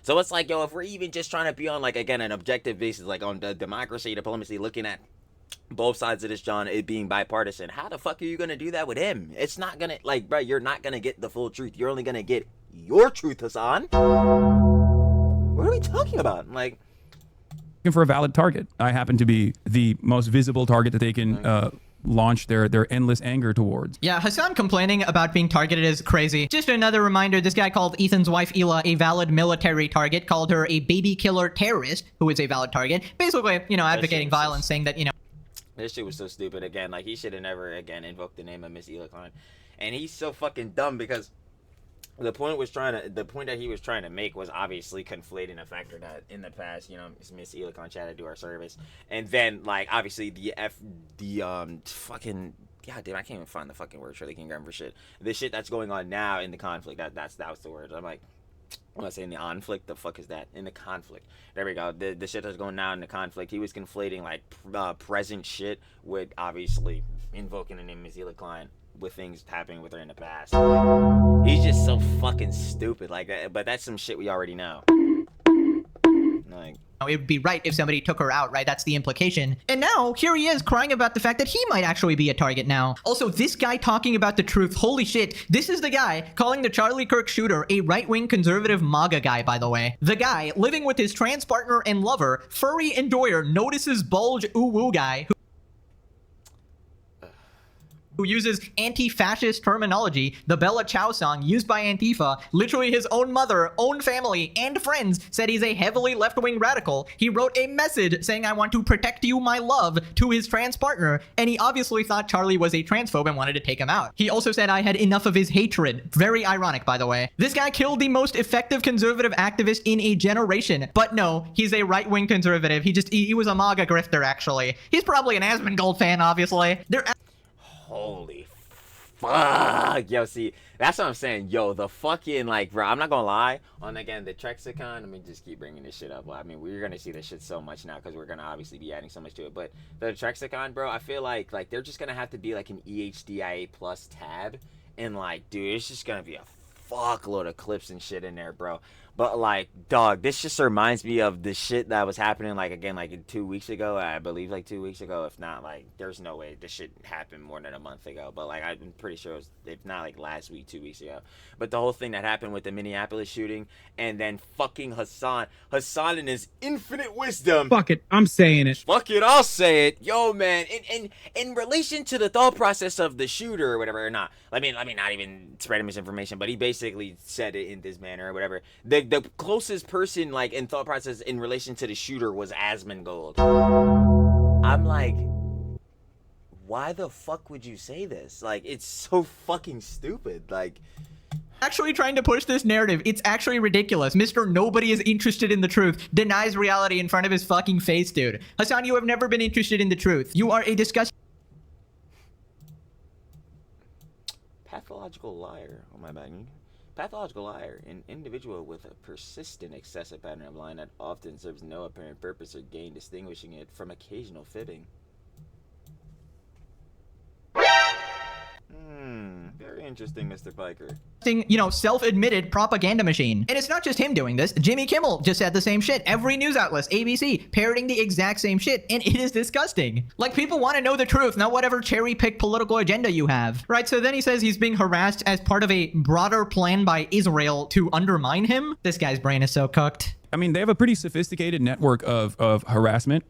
So it's like, yo, if we're even just trying to be on, like, again, an objective basis, like on the democracy, diplomacy, looking at both sides of this, John, it being bipartisan, how the fuck are you gonna do that with him? It's not gonna, like, bro, you're not gonna get the full truth. You're only gonna get your truth, Hasan. What are we talking about? Like, looking for a valid target. I happen to be the most visible target that they can launch their endless anger towards. Yeah, Hasan complaining about being targeted is crazy. Just another reminder, this guy called Ethan's wife Ela a valid military target, called her a baby killer terrorist, who is a valid target. Basically, you know, advocating violence, saying that, you know, this shit was so stupid. Again, like, he should have never, again, invoked the name of Miss Ela Klein. And he's so fucking dumb because the point that he was trying to make was obviously conflating the factor that in the past, you know, Miss Ela Klein tried to do our service. And then, like, obviously the fucking, god damn, I can't even find the fucking word, Shirley King Graham for shit. The shit that's going on now in the conflict, that was the word. I'm like, I'm not saying the conflict. The fuck is that? In the conflict. There we go. The shit that's going now in the conflict. He was conflating like present shit with obviously invoking the name of Ela Klein with things happening with her in the past. Like, he's just so fucking stupid. Like, but that's some shit we already know. Like, it would be right if somebody took her out, right? That's the implication. And now, here he is crying about the fact that he might actually be a target now. Also, this guy talking about the truth, holy shit. This is the guy calling the Charlie Kirk shooter a right-wing conservative MAGA guy, by the way. The guy living with his trans partner and lover, furry enjoyer, notices bulge ooh-woo guy, who uses anti-fascist terminology, the Bella Ciao song used by Antifa. Literally his own mother, own family, and friends said he's a heavily left-wing radical. He wrote a message saying, "I want to protect you, my love," to his trans partner, and he obviously thought Charlie was a transphobe and wanted to take him out. He also said, "I had enough of his hatred." Very ironic, by the way. This guy killed the most effective conservative activist in a generation. But no, he's a right-wing conservative. He was a MAGA grifter, actually. He's probably an Asmongold fan, obviously. holy fuck, yo, see, that's what I'm saying, yo, the fucking, like, bro, I'm not gonna lie, on, again, the Trexicon, let me just keep bringing this shit up, well, I mean, we're gonna see this shit so much now, because we're gonna obviously be adding so much to it, but the Trexicon, bro, I feel like, they're just gonna have to be, like, an EHDIA plus tab, and, like, dude, it's just gonna be a fuckload of clips and shit in there, bro. But, like, dog, this just reminds me of the shit that was happening, like, again, like, 2 weeks ago. I believe, like, 2 weeks ago. If not, like, there's no way this shit happened more than a month ago. But, like, I'm pretty sure it was, if not, like, last week, 2 weeks ago. But the whole thing that happened with the Minneapolis shooting, and then fucking Hasan in his infinite wisdom. Fuck it, I'm saying it. Fuck it, I'll say it. Yo, man, in relation to the thought process of the shooter or whatever, or not, let me not even spread misinformation, but he basically said it in this manner or whatever. The closest person, like, in thought process in relation to the shooter was Asmongold. I'm like, why the fuck would you say this? Like, it's so fucking stupid. Like, actually trying to push this narrative. It's actually ridiculous. Mr. Nobody is interested in the truth denies reality in front of his fucking face, dude. Hasan, you have never been interested in the truth. You are a disgusting pathological liar. Oh, my bad. Pathological liar, an individual with a persistent excessive pattern of lying that often serves no apparent purpose or gain, distinguishing it from occasional fibbing. Very interesting, Mr. Piker. you know, self-admitted propaganda machine. And it's not just him doing this. Jimmy Kimmel just said the same shit. Every news outlet, ABC, parroting the exact same shit. And it is disgusting. Like, people want to know the truth, not whatever cherry-picked political agenda you have. Right, so then he says he's being harassed as part of a broader plan by Israel to undermine him. This guy's brain is so cooked. I mean, they have a pretty sophisticated network of harassment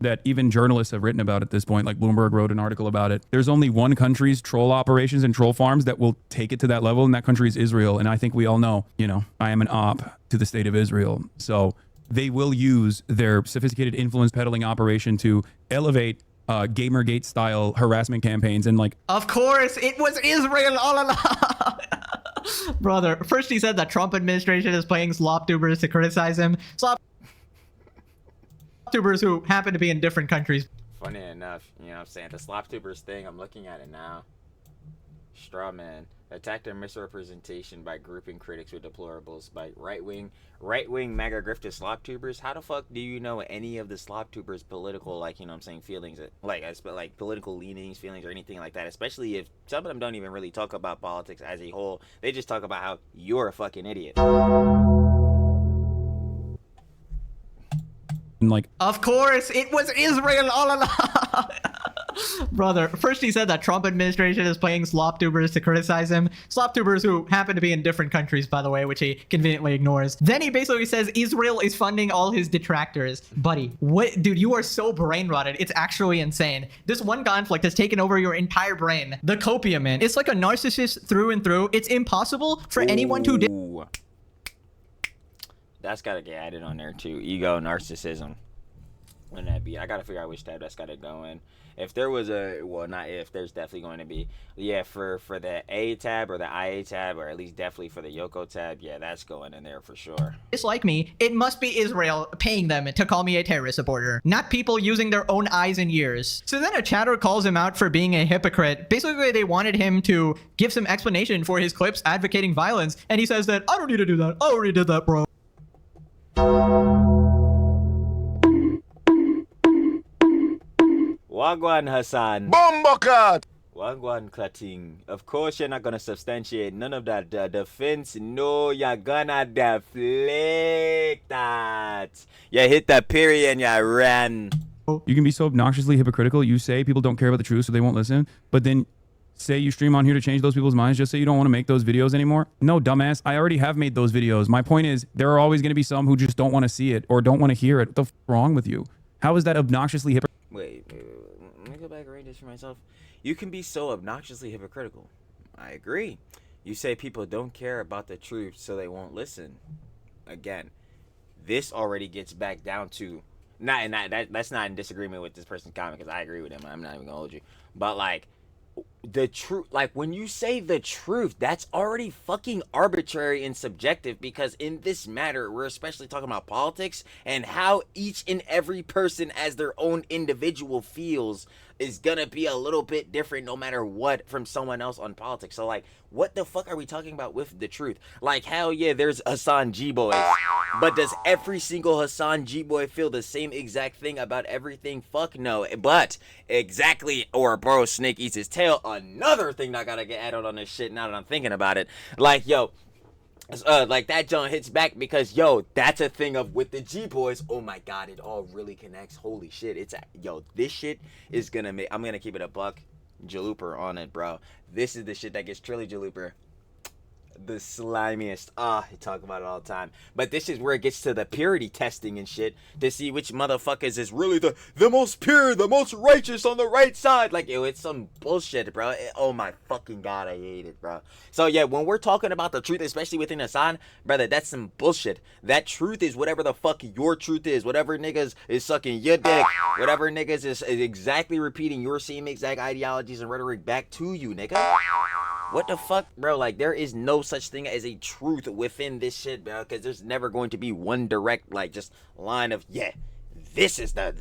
that even journalists have written about at this point. Like Bloomberg wrote an article about it. There's only one country's troll operations and troll farms that will take it to that level, and that country is Israel. And I think we all know, you know, I am an op to the state of Israel. So they will use their sophisticated influence peddling operation to elevate Gamergate style harassment campaigns and like. Of course, it was Israel all along. Brother, first he said the Trump administration is paying slop tubers to criticize him. Slop tubers who happen to be in different countries. Funny enough, you know what I'm saying? The slop tubers thing, I'm looking at it now. Straw man. Attacked their misrepresentation by grouping critics with deplorables by right-wing mega grifted slop tubers. How the fuck do you know any of the slop tubers political, like, you know what I'm saying, feelings, like political leanings, feelings, or anything like that? Especially if some of them don't even really talk about politics as a whole. They just talk about how you're a fucking idiot. And like, of course, it was Israel all along. Brother, first he said that Trump administration is paying slop tubers to criticize him. Slop tubers who happen to be in different countries, by the way, which he conveniently ignores. Then he basically says Israel is funding all his detractors. Buddy, what? Dude, you are so brain rotted. It's actually insane. This one conflict has taken over your entire brain. The copium, man. It's like a narcissist through and through. It's impossible for anyone to... That's gotta get added on there too. Ego, narcissism. Wouldn't that be? I gotta figure out which tab that's gotta go in. If there was a, well, not if, there's definitely going to be. Yeah, for the A tab or the IA tab, or at least definitely for the Yoko tab, yeah, that's going in there for sure. Dislike me, it must be Israel paying them to call me a terrorist supporter, not people using their own eyes and ears. So then a chatter calls him out for being a hypocrite. Basically, they wanted him to give some explanation for his clips advocating violence, and he says that, I don't need to do that. I already did that, bro. Wagwan Hasan. Bombocat! Wagwan Klating. Of course, you're not gonna substantiate none of that defense. No, you're gonna deflect that. You hit the period and you ran. You can be so obnoxiously hypocritical. You say people don't care about the truth, so they won't listen. But then say you stream on here to change those people's minds just so you don't want to make those videos anymore. No, dumbass. I already have made those videos. My point is, there are always going to be some who just don't want to see it or don't want to hear it. What the f wrong with you? How is that obnoxiously hypocritical? Wait, let me go back and read this for myself. You can be so obnoxiously hypocritical. I agree. You say people don't care about the truth, so they won't listen. Again, this already gets back down to, that's not in disagreement with this person's comment, because I agree with him. I'm not even gonna hold you. But like, the truth, like when you say the truth, that's already fucking arbitrary and subjective, because in this matter we're especially talking about politics and how each and every person as their own individual feels is gonna be a little bit different no matter what from someone else on politics. So like, what the fuck are we talking about with the truth? Like, hell yeah, there's Hassan G-boys, but does every single Hassan G-boy feel the same exact thing about everything? Fuck no. But exactly, or bro, snake eats his tail, another thing that I gotta get added on this shit now that I'm thinking about it. Like, yo, like that John hits back because yo, that's a thing of with the G boys. Oh my god, it all really connects. Holy shit, it's yo, this shit is gonna make. I'm gonna keep it a buck, Jalooper on it, bro. This is the shit that gets Trilly Jalooper the slimiest. I talk about it all the time. But this is where it gets to the purity testing and shit to see which motherfuckers is really the most pure, the most righteous on the right side. Like, yo, it's some bullshit, bro. Oh my fucking god, I hate it, bro. So yeah, when we're talking about the truth, especially within Hassan, brother, that's some bullshit. That truth is whatever the fuck your truth is. Whatever niggas is sucking your dick. Whatever niggas is exactly repeating your same exact ideologies and rhetoric back to you, nigga. What the fuck, bro? Like, there is no such thing as a truth within this shit, bro, because there's never going to be one direct, like, just line of, yeah, this is the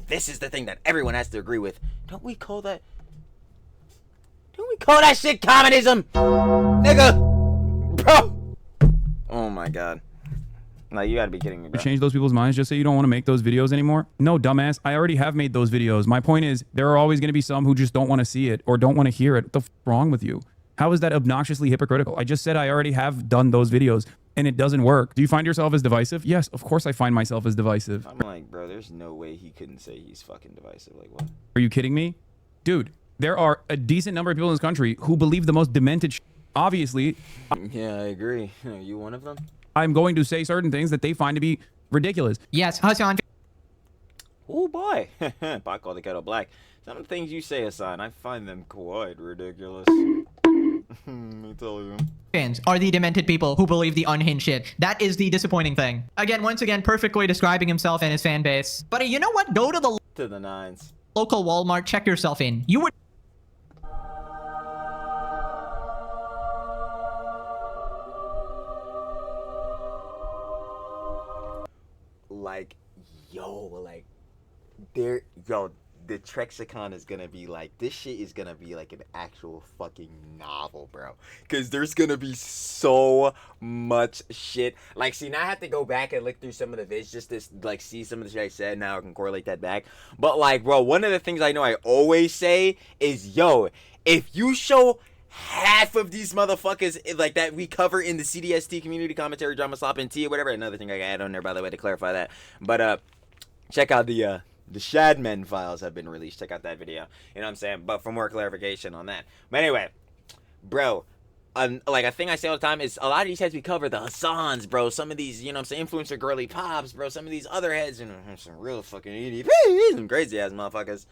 thing that everyone has to agree with. Don't we call that shit communism, nigga? Bro, oh my god. Like, you gotta be kidding me, bro. Change those people's minds just so you don't want to make those videos anymore? No, dumbass. I already have made those videos. My point is, there are always going to be some who just don't want to see it or don't want to hear it. What the f wrong with you? How is that obnoxiously hypocritical? I just said I already have done those videos and it doesn't work. Do you find yourself as divisive? Yes, of course I find myself as divisive. I'm like, bro, there's no way he couldn't say he's fucking divisive. Like, what? Are you kidding me? Dude, there are a decent number of people in this country who believe the most demented shit. Obviously, Yeah, I agree. Are you one of them? I'm going to say certain things that they find to be ridiculous. Yes, Hassan. Oh boy. I call the kettle black. Some of the things you say, Hasan, I find them quite ridiculous. Let me tell you. Fans are the demented people who believe the unhinged shit. That is the disappointing thing. Again, once again, perfectly describing himself and his fan base. But you know what? Go to the To the nines. local Walmart, check yourself in. You would Like, there, yo, the Trexicon is gonna be like, this shit is gonna be like an actual fucking novel, bro. Cause there's gonna be so much shit. Like, see, now I have to go back and look through some of the vids just to like see some of the shit I said. Now I can correlate that back. But like, bro, one of the things I know I always say is, yo, if you show half of these motherfuckers like that we cover in the CDST community commentary drama slop and tea or whatever, another thing I can add on there, by the way, to clarify that. But check out the Shadmen files have been released. Check out that video. You know what I'm saying? But for more clarification on that. But anyway, bro, like a thing I say all the time is a lot of these heads we cover, the Hassans, bro. Some of these, you know what I'm saying, influencer girly pops, bro. Some of these other heads, you know, some real fucking idiots, some crazy ass motherfuckers.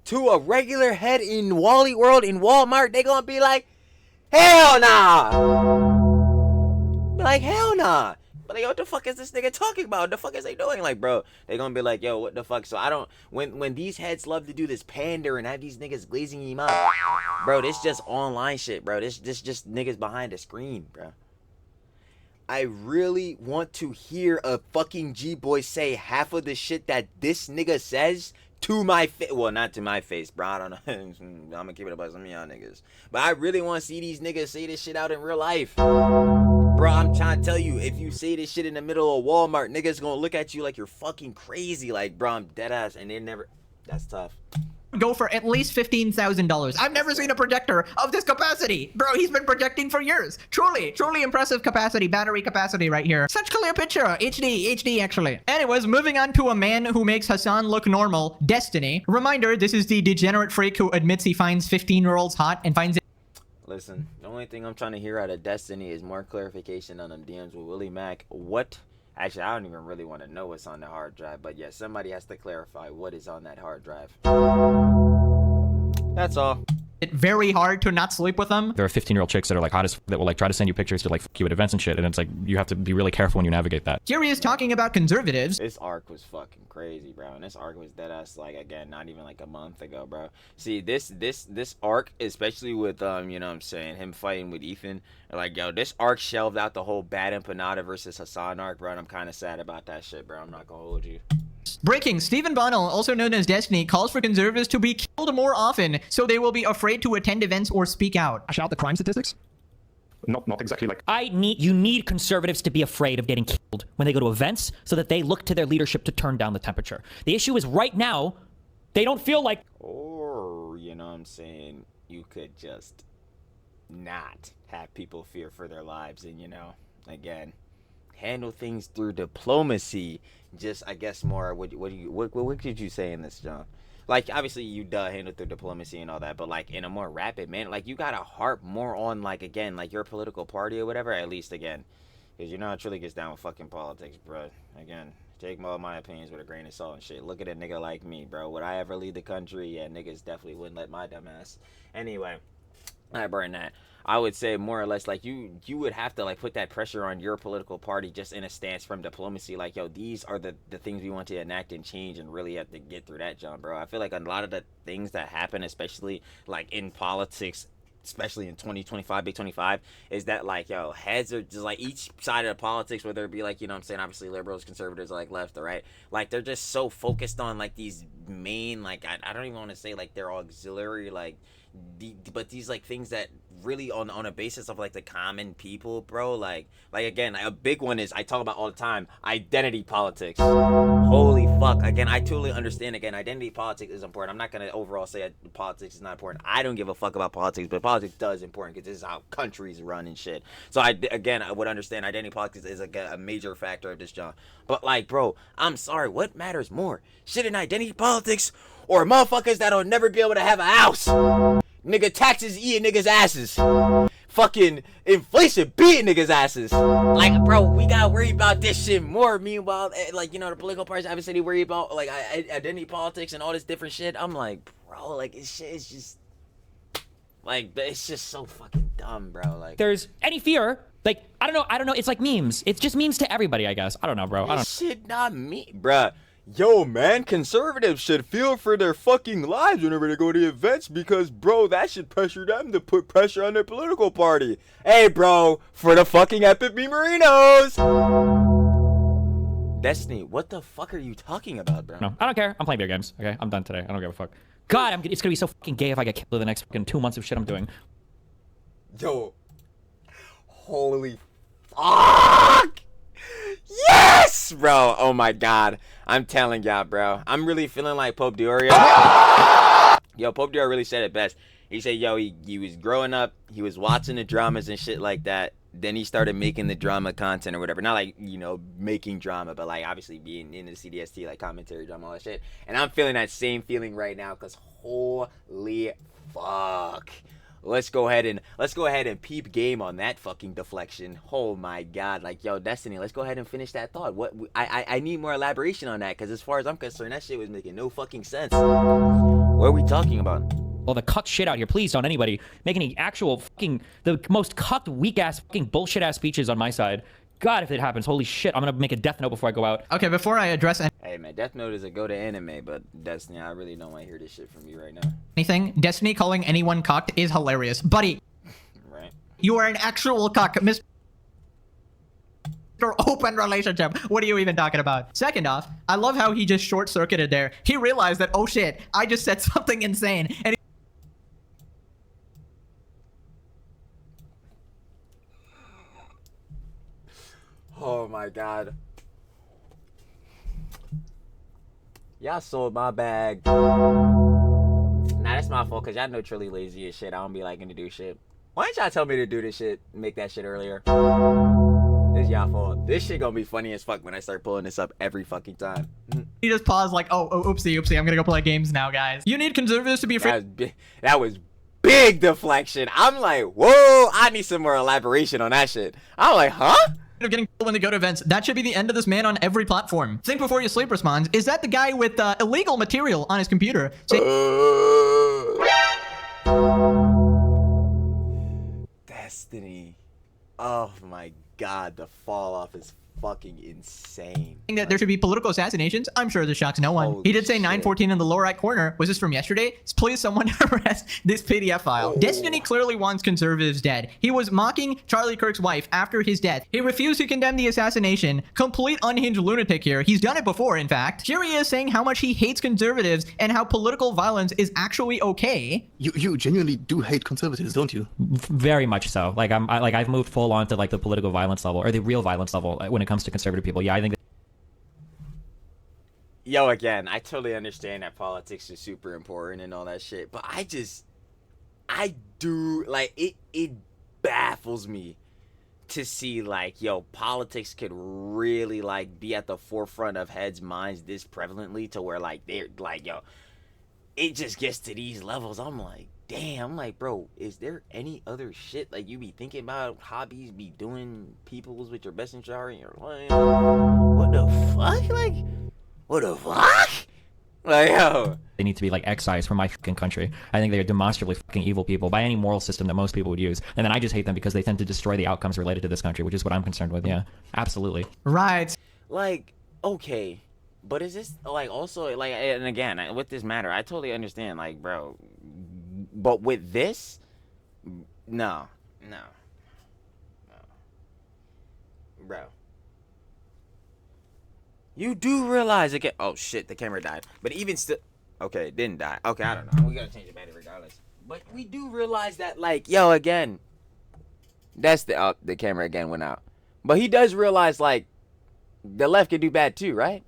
To a regular head in Wally World in Walmart, they gonna be like, hell nah. Be like, hell nah. But like, what the fuck is this nigga talking about? What the fuck is they doing? Like, bro, they gonna be like, yo, what the fuck? So I don't, when these heads love to do this pander and have these niggas glazing him up, bro, this just online shit, bro. This just niggas behind the screen, bro. I really want to hear a fucking G-boy say half of the shit that this nigga says to my face. Well, not to my face, bro. I don't know. I'm gonna keep it about some of y'all niggas. But I really want to see these niggas say this shit out in real life. Bro, I'm trying to tell you, if you say this shit in the middle of Walmart, niggas gonna look at you like you're fucking crazy. Like, bro, I'm dead ass. And they never. That's tough. go for at least $15,000. I've never seen a projector of this capacity. Bro, he's been projecting for years. Truly impressive capacity, battery capacity right here. Such clear picture. HD actually. Anyways, moving on to a man who makes Hassan look normal, Destiny. Reminder, this is the degenerate freak who admits he finds 15-year-olds hot and finds it. Listen, the only thing I'm trying to hear out of Destiny is more clarification on them DMs with Willie Mack. What? Actually, I don't even really want to know what's on the hard drive, but yeah, somebody has to clarify what is on that hard drive. That's all. it very hard to not sleep with them. There are 15-year-old chicks that are like hot as that will like try to send you pictures to like fuck you at events and shit, and it's like you have to be really careful when you navigate that. Here he is talking about conservatives. This arc was fucking crazy, bro. And this arc was dead ass, like, again, not even like a month ago, bro. See, this arc, especially with you know what I'm saying, him fighting with Ethan, like, yo, this arc shelved out the whole Bad Empanada versus Hassan arc, bro. And I'm kind of sad about that shit, bro. I'm not gonna hold you. Breaking, Stephen Bonnell, also known as Destiny, calls for conservatives to be killed more often so they will be afraid to attend events or speak out. Hash out the crime statistics? Not exactly like... You need conservatives to be afraid of getting killed when they go to events so that they look to their leadership to turn down the temperature. The issue is right now, they don't feel like... Or, you know what I'm saying, you could just not have people fear for their lives and, you know, again, handle things through diplomacy. Just, I guess, more, what did you say in this, John? Like, obviously, you handle through diplomacy and all that, but, like, in a more rapid manner, like, you gotta harp more on, like, again, like, your political party or whatever, at least, again. Because, you know, it truly gets down with fucking politics, bro. Again, take all my opinions with a grain of salt and shit. Look at a nigga like me, bro. Would I ever lead the country? Yeah, niggas definitely wouldn't let my dumb ass. Anyway, I burn that. I would say more or less like you would have to like put that pressure on your political party just in a stance from diplomacy. Like, yo, these are the things we want to enact and change, and really have to get through that, John, bro. I feel like a lot of the things that happen, especially like in politics, especially in 2025, big 25, is that like, yo, heads are just like each side of the politics, whether it be like, you know what I'm saying, obviously liberals, conservatives, like left or right, like they're just so focused on like these main, like I don't even want to say like they're auxiliary, like but these like things that really on a basis of like the common people, bro. Like again, a big one is I talk about all the time, identity politics. Holy fuck. Again, I totally understand. Again, identity politics is important. I'm not gonna overall say politics is not important. I don't give a fuck about politics, but politics does important because this is how countries run and shit. So I would understand identity politics is a major factor of this, John. But like, bro, I'm sorry, what matters more, shit in identity politics or motherfuckers that'll never be able to have a house? Nigga, taxes eating niggas' asses. Fucking inflation beating niggas' asses. Like, bro, we gotta worry about this shit more. Meanwhile, like, you know, the political parties obviously they worry about like identity politics and all this different shit. I'm like, bro, like it's just like it's just so fucking dumb, bro. Like, there's any fear. Like, I don't know. It's like memes. It's just memes to everybody, I guess. I don't know, bro. I don't. Shit, not me, bruh. Yo, man, conservatives should feel for their fucking lives whenever they go to events because, bro, that should pressure them to put pressure on their political party. Hey, bro, for the fucking epic Merinos. Destiny, what the fuck are you talking about, bro? No, I don't care. I'm playing video games. Okay, I'm done today. I don't give a fuck. God, it's gonna be so fucking gay if I get killed in the next fucking 2 months of shit I'm doing. Yo, holy fuck! Yes, bro. Oh my god. I'm telling y'all, bro. I'm really feeling like Pope Diorio. Yo, Pope Diorio really said it best. He said, yo, he was growing up, he was watching the dramas and shit like that. Then he started making the drama content or whatever. Not like, you know, making drama, but like obviously being in the CDST, like commentary drama, all that shit. And I'm feeling that same feeling right now because holy fuck. Let's go ahead and peep game on that fucking deflection. Oh my god, like, yo, Destiny, let's go ahead and finish that thought. What I need more elaboration on that because as far as I'm concerned, that shit was making no fucking sense. What are we talking about? Well, the cuck shit out here. Please don't anybody make any actual fucking the most cucked, weak ass, fucking bullshit ass speeches on my side. God, if it happens, holy shit, I'm gonna make a death note before I go out. Okay, before I address Hey man, Death Note is a go to anime, but Destiny, I really don't want to hear this shit from you right now. anything, Destiny calling anyone cucked is hilarious. Buddy, Right? you are an actual cuck, Mr. Open relationship. What are you even talking about? Second off, I love how he just short-circuited there. He realized that, oh shit, I just said something insane. And Oh my god. Y'all sold my bag. Nah, that's my fault, because y'all know Trilly lazy as shit. I don't be liking to do shit. Why didn't y'all tell me to do this shit, make that shit earlier? This y'all fault. This shit gonna be funny as fuck when I start pulling this up every fucking time. he just paused like, oh, oopsie, I'm gonna go play games now, guys. You need conservatives to be afraid. That was big deflection. I'm like, whoa, I need some more elaboration on that shit. I'm like, huh? Of getting killed when they go to events. That should be the end of this man on every platform. Think before you sleep responds. Is that the guy with illegal material on his computer? Destiny. Oh my god, the fall off is fucking insane. That there should be political assassinations. I'm sure this shocks no one. Holy He did say shit. 914 in the lower right corner. Was this from yesterday? Please someone arrest this PDF file. Oh. Destiny clearly wants conservatives dead. He was mocking Charlie Kirk's wife after his death. He refused to condemn the assassination. Complete unhinged lunatic here. He's done it before, in fact. Here he is saying how much he hates conservatives and how political violence is actually okay. You genuinely do hate conservatives, don't you? Very much so. Like I've moved full on to like the political violence level or the real violence level when it comes to conservative people. Yeah, I think Yo, again, I totally understand that politics is super important and all that shit, but I do, like, it baffles me to see, like, yo, politics could really, like, be at the forefront of heads' minds this prevalently to where, like, they're, like, yo, it just gets to these levels. I'm like, damn, I'm like, bro, is there any other shit, like, you be thinking about, hobbies, be doing people's with your best interest heart in your life? What the fuck? Like, what the fuck? Like, yo. they need to be like excised from my fucking country. I think they are demonstrably fucking evil people by any moral system that most people would use. And then I just hate them because they tend to destroy the outcomes related to this country, which is what I'm concerned with. Yeah, absolutely. Right. Like, okay, but is this, like, also, like, and again, with this matter, I totally understand, like, bro, but with this, no, bro. You do realize it can, oh shit, the camera died. But even still, okay, it didn't die. Okay, I don't know. We gotta change the battery regardless. But we do realize that, like, yo, again, that's the camera again went out. But he does realize, like, the left can do bad too, right?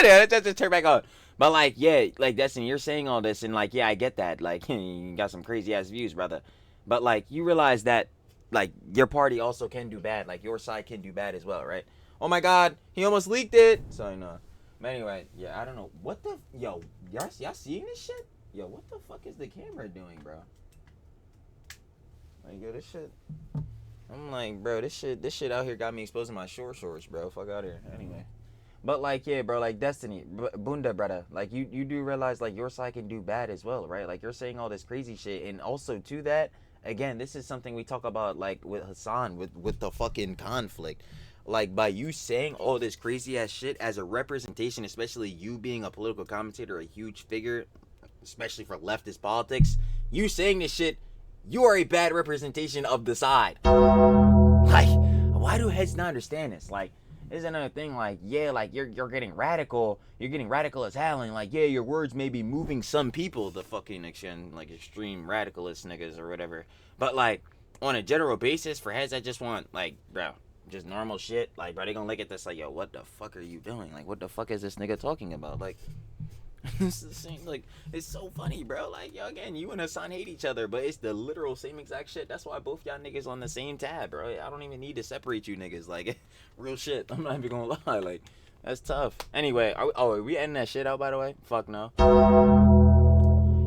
Yeah, just turn back on. But, like, yeah, like, Destiny, you're saying all this, and, like, yeah, I get that. Like, you got some crazy ass views, brother. But, like, you realize that, like, your party also can do bad. Like, your side can do bad as well, right? Oh my god, he almost leaked it. So, no. But anyway, yeah, I don't know. What the, yo, y'all seeing this shit? Yo, what the fuck is the camera doing, bro? Like, yo, this shit. I'm like, bro, this shit out here got me exposing my shorts, bro. Fuck out here. Anyway. But, like, yeah, bro, like, Destiny, Bunda, brother, like, you do realize, like, your side can do bad as well, right? Like, you're saying all this crazy shit, and also, to that, again, this is something we talk about, like, with Hasan, with the fucking conflict. Like, by you saying all this crazy-ass shit as a representation, especially you being a political commentator, a huge figure, especially for leftist politics, you saying this shit, you are a bad representation of the side. Like, why do heads not understand this? Like, is another thing, like, yeah, like, you're getting radical as hell, and, like, yeah, your words may be moving some people to fucking extent, like, extreme radicalist niggas or whatever, but, like, on a general basis, for heads that just want, like, bro, just normal shit, like, bro, they gonna look at this like, yo, what the fuck are you doing? Like, what the fuck is this nigga talking about? Like, it's the same, like, it's so funny, bro. Like, yo, again, you and Hasan hate each other, but it's the literal same exact shit. That's why both y'all niggas on the same tab, bro. I don't even need to separate you niggas. Like, real shit. I'm not even gonna lie. Like, that's tough. Anyway, are we ending that shit out, by the way? Fuck no.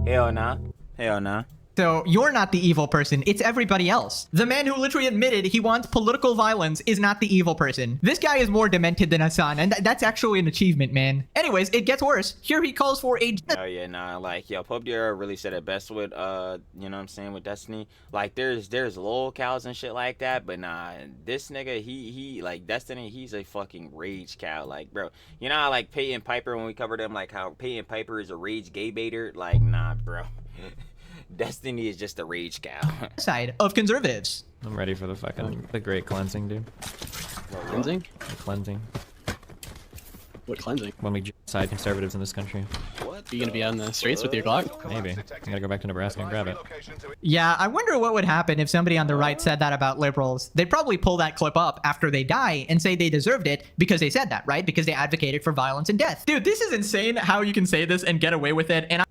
Hell nah. Hell nah. So you're not the evil person, it's everybody else. The man who literally admitted he wants political violence is not the evil person. This guy is more demented than Hasan, and that's actually an achievement, man. Anyways, it gets worse. Here he calls for a... Oh yeah, nah, like, yo, Pope Dior really said it best with, you know what I'm saying, with Destiny. Like, there's lol cows and shit like that, but nah, this nigga, he like, Destiny, he's a fucking rage cow. Like, bro, you know how, like, Peyton Piper, when we covered him, like, how Peyton Piper is a rage gay baiter? Like, nah, bro. Destiny is just a rage cow. Side of conservatives. I'm ready for the great cleansing, dude. Cleansing? The cleansing. What cleansing? When we genocide conservatives in this country. Are you gonna be on the streets with your Glock? Maybe. I gotta go back to Nebraska and grab it. Yeah, I wonder what would happen if somebody on the right said that about liberals. They'd probably pull that clip up after they die and say they deserved it because they said that, right? Because they advocated for violence and death. Dude, this is insane how you can say this and get away with it, and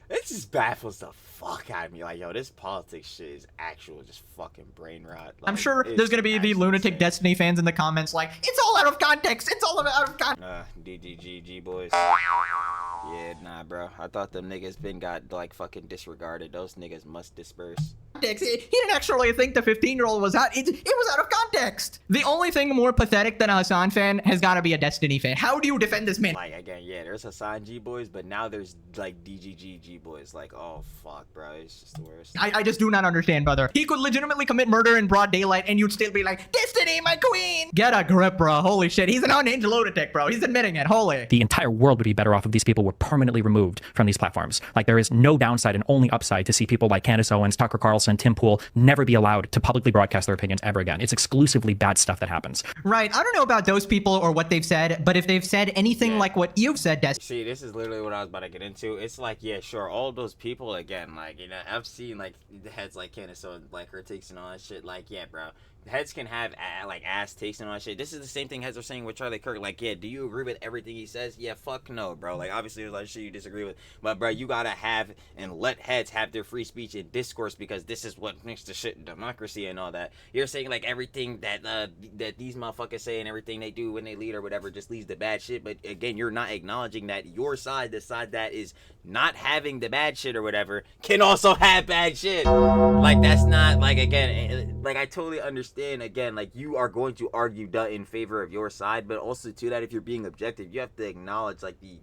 It just baffles the fuck out of me. Like, yo, this politics shit is actual just fucking brain rot. Like, I'm sure there's gonna be the lunatic insane. Destiny fans in the comments like, it's all out of context, it's all out of context. DGG boys. Yeah, nah, bro. I thought them niggas got, like, fucking disregarded. Those niggas must disperse. context. He didn't actually think the 15-year-old was hot. It was out of context. The only thing more pathetic than a Hassan fan has got to be a Destiny fan. How do you defend this man? Like, again, yeah, there's Hassan G-boys, but now there's, like, DGG G-boys. Like, oh, fuck, bro. It's just the worst. I just do not understand, brother. He could legitimately commit murder in broad daylight, and you'd still be like, Destiny, my queen! Get a grip, bro. Holy shit. He's an unhinged lunatic, bro. He's admitting it. Holy. The entire world would be better off if these people were permanently removed from these platforms. Like, there is no downside and only upside to see people like Candace Owens, Tucker Carlson, Tim Pool never be allowed to publicly broadcast their opinions ever again. It's exclusively bad stuff that happens. Right. I don't know about those people or what they've said, but if they've said anything like what you've said, See, this is literally what I was about to get into. It's like, yeah, sure, all those people, again, like, you know, I've seen, like, the heads like Candace Owens, like, her takes and all that shit. Like, yeah, bro. Heads can have, like, ass takes and all that shit. This is the same thing heads are saying with Charlie Kirk. Like, yeah, do you agree with everything he says? Yeah, fuck no, bro. Like, obviously, there's a lot of shit you disagree with. But, bro, you gotta have and let heads have their free speech and discourse, because this is what makes the shit democracy and all that. You're saying, like, everything that that these motherfuckers say and everything they do when they lead or whatever just leads to bad shit. But, again, you're not acknowledging that your side, the side that is not having the bad shit or whatever, can also have bad shit. Like, that's not, like, again, like, I totally understand, again, like, you are going to argue in favor of your side, but also to that, if you're being objective, you have to acknowledge, like, the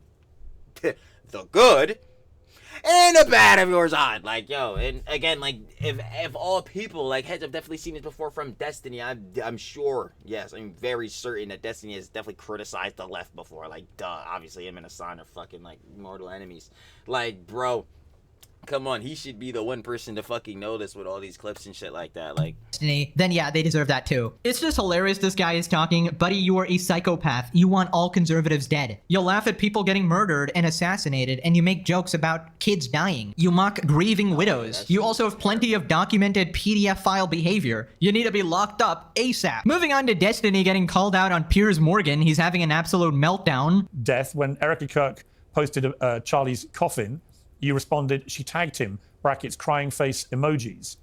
good and the bad of your side. Like, yo, and again, like, if all people, like, heads have definitely seen this before from Destiny. I'm sure, yes, I'm very certain that Destiny has definitely criticized the left before. Like, duh, obviously him and Hasan are fucking, like, mortal enemies. Like, bro, come on, he should be the one person to fucking know this with all these clips and shit like that. Like, then yeah, they deserve that too. It's just hilarious this guy is talking. Buddy, you are a psychopath. You want all conservatives dead. You'll laugh at people getting murdered and assassinated, and you make jokes about kids dying. You mock grieving widows. You also have plenty of documented PDF file behavior. You need to be locked up ASAP. Moving on to Destiny getting called out on Piers Morgan. He's having an absolute meltdown. Death, when Erica Kirk posted Charlie's coffin, you responded, she tagged him, brackets, crying face emojis.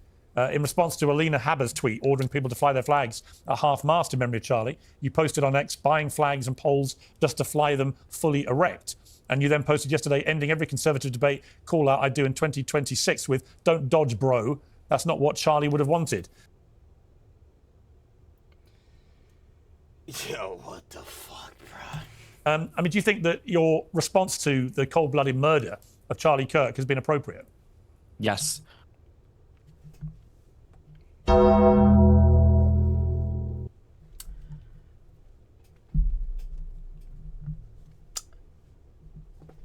In response to Alina Haber's tweet ordering people to fly their flags at half-mast in memory of Charlie, you posted on X, buying flags and poles just to fly them fully erect. And you then posted yesterday, ending every conservative debate call out I do in 2026 with, don't dodge, bro. That's not what Charlie would have wanted. yo, what the fuck, bro? I mean, do you think that your response to the cold-blooded murder of Charlie Kirk has been appropriate? Yes.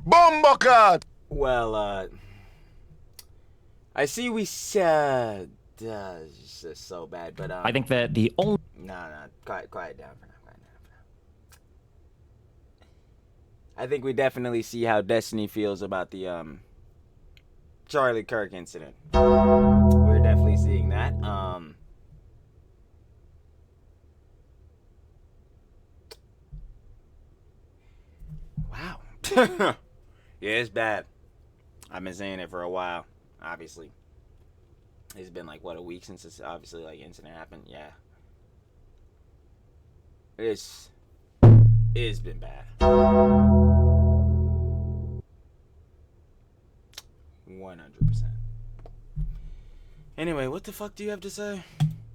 Bombocat! Well, I see we said, it's just so bad, but, I think that the only... No, quiet down for now, I think we definitely see how Destiny feels about the, Charlie Kirk incident. We're definitely seeing that, wow. Yeah, it's bad. I've been saying it for a while, obviously. It's been like, what, a week since this, obviously, like, incident happened? Yeah. It's been bad. 100%. Anyway, what the fuck do you have to say?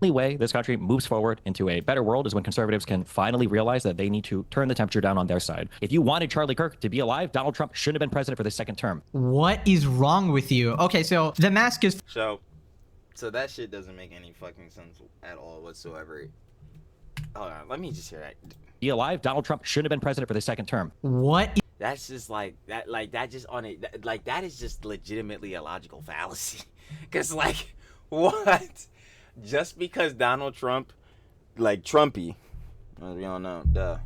only way this country moves forward into a better world is when conservatives can finally realize that they need to turn the temperature down on their side. If you wanted Charlie Kirk to be alive, Donald Trump shouldn't have been president for the second term. What is wrong with you? Okay, so the mask is... So that shit doesn't make any fucking sense at all whatsoever. Hold on, let me just hear that. Be alive, Donald Trump shouldn't have been president for the second term. What? That's just like that just on it, like that is just legitimately a logical fallacy. Cause like, what? Just because Donald Trump, like Trumpy, as we all know,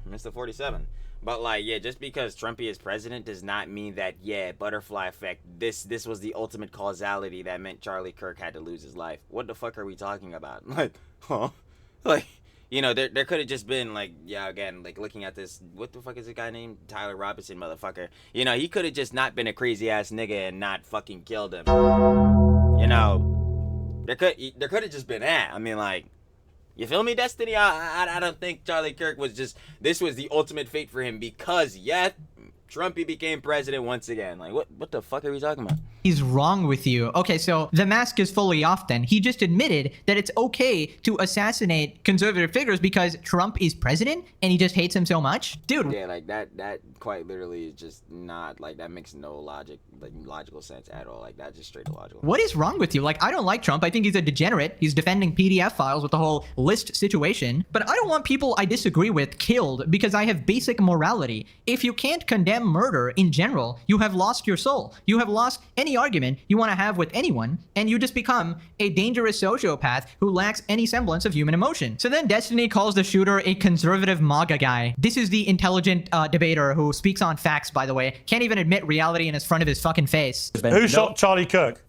Mr. 47. But like, yeah, just because Trumpy is president does not mean that, yeah, butterfly effect, this was the ultimate causality that meant Charlie Kirk had to lose his life. What the fuck are we talking about? Like, huh? Like, you know, there could have just been like, yeah, again, like looking at this, what the fuck is the guy named? Tyler Robinson, motherfucker. You know, he could have just not been a crazy ass nigga and not fucking killed him. You know, there could have just been that. I mean, like, you feel me, Destiny? I don't think Charlie Kirk was just, this was the ultimate fate for him because, yeah, Trumpy became president once again. Like, what the fuck are we talking about? is wrong with you? Okay, so the mask is fully off then. He just admitted that it's okay to assassinate conservative figures because Trump is president and he just hates him so much? Dude. Yeah, like that quite literally is just not, like, that makes no logical sense at all. Like, that's just straight illogical. What is wrong with you? Like, I don't like Trump. I think he's a degenerate. He's defending PDF files with the whole list situation. But I don't want people I disagree with killed because I have basic morality. If you can't condemn murder in general, you have lost your soul. You have lost any argument you want to have with anyone, and you just become a dangerous sociopath who lacks any semblance of human emotion. So then Destiny calls the shooter a conservative MAGA guy. This is the intelligent debater who speaks on facts, by the way. Can't even admit reality in front of his fucking face. Who shot Charlie Kirk?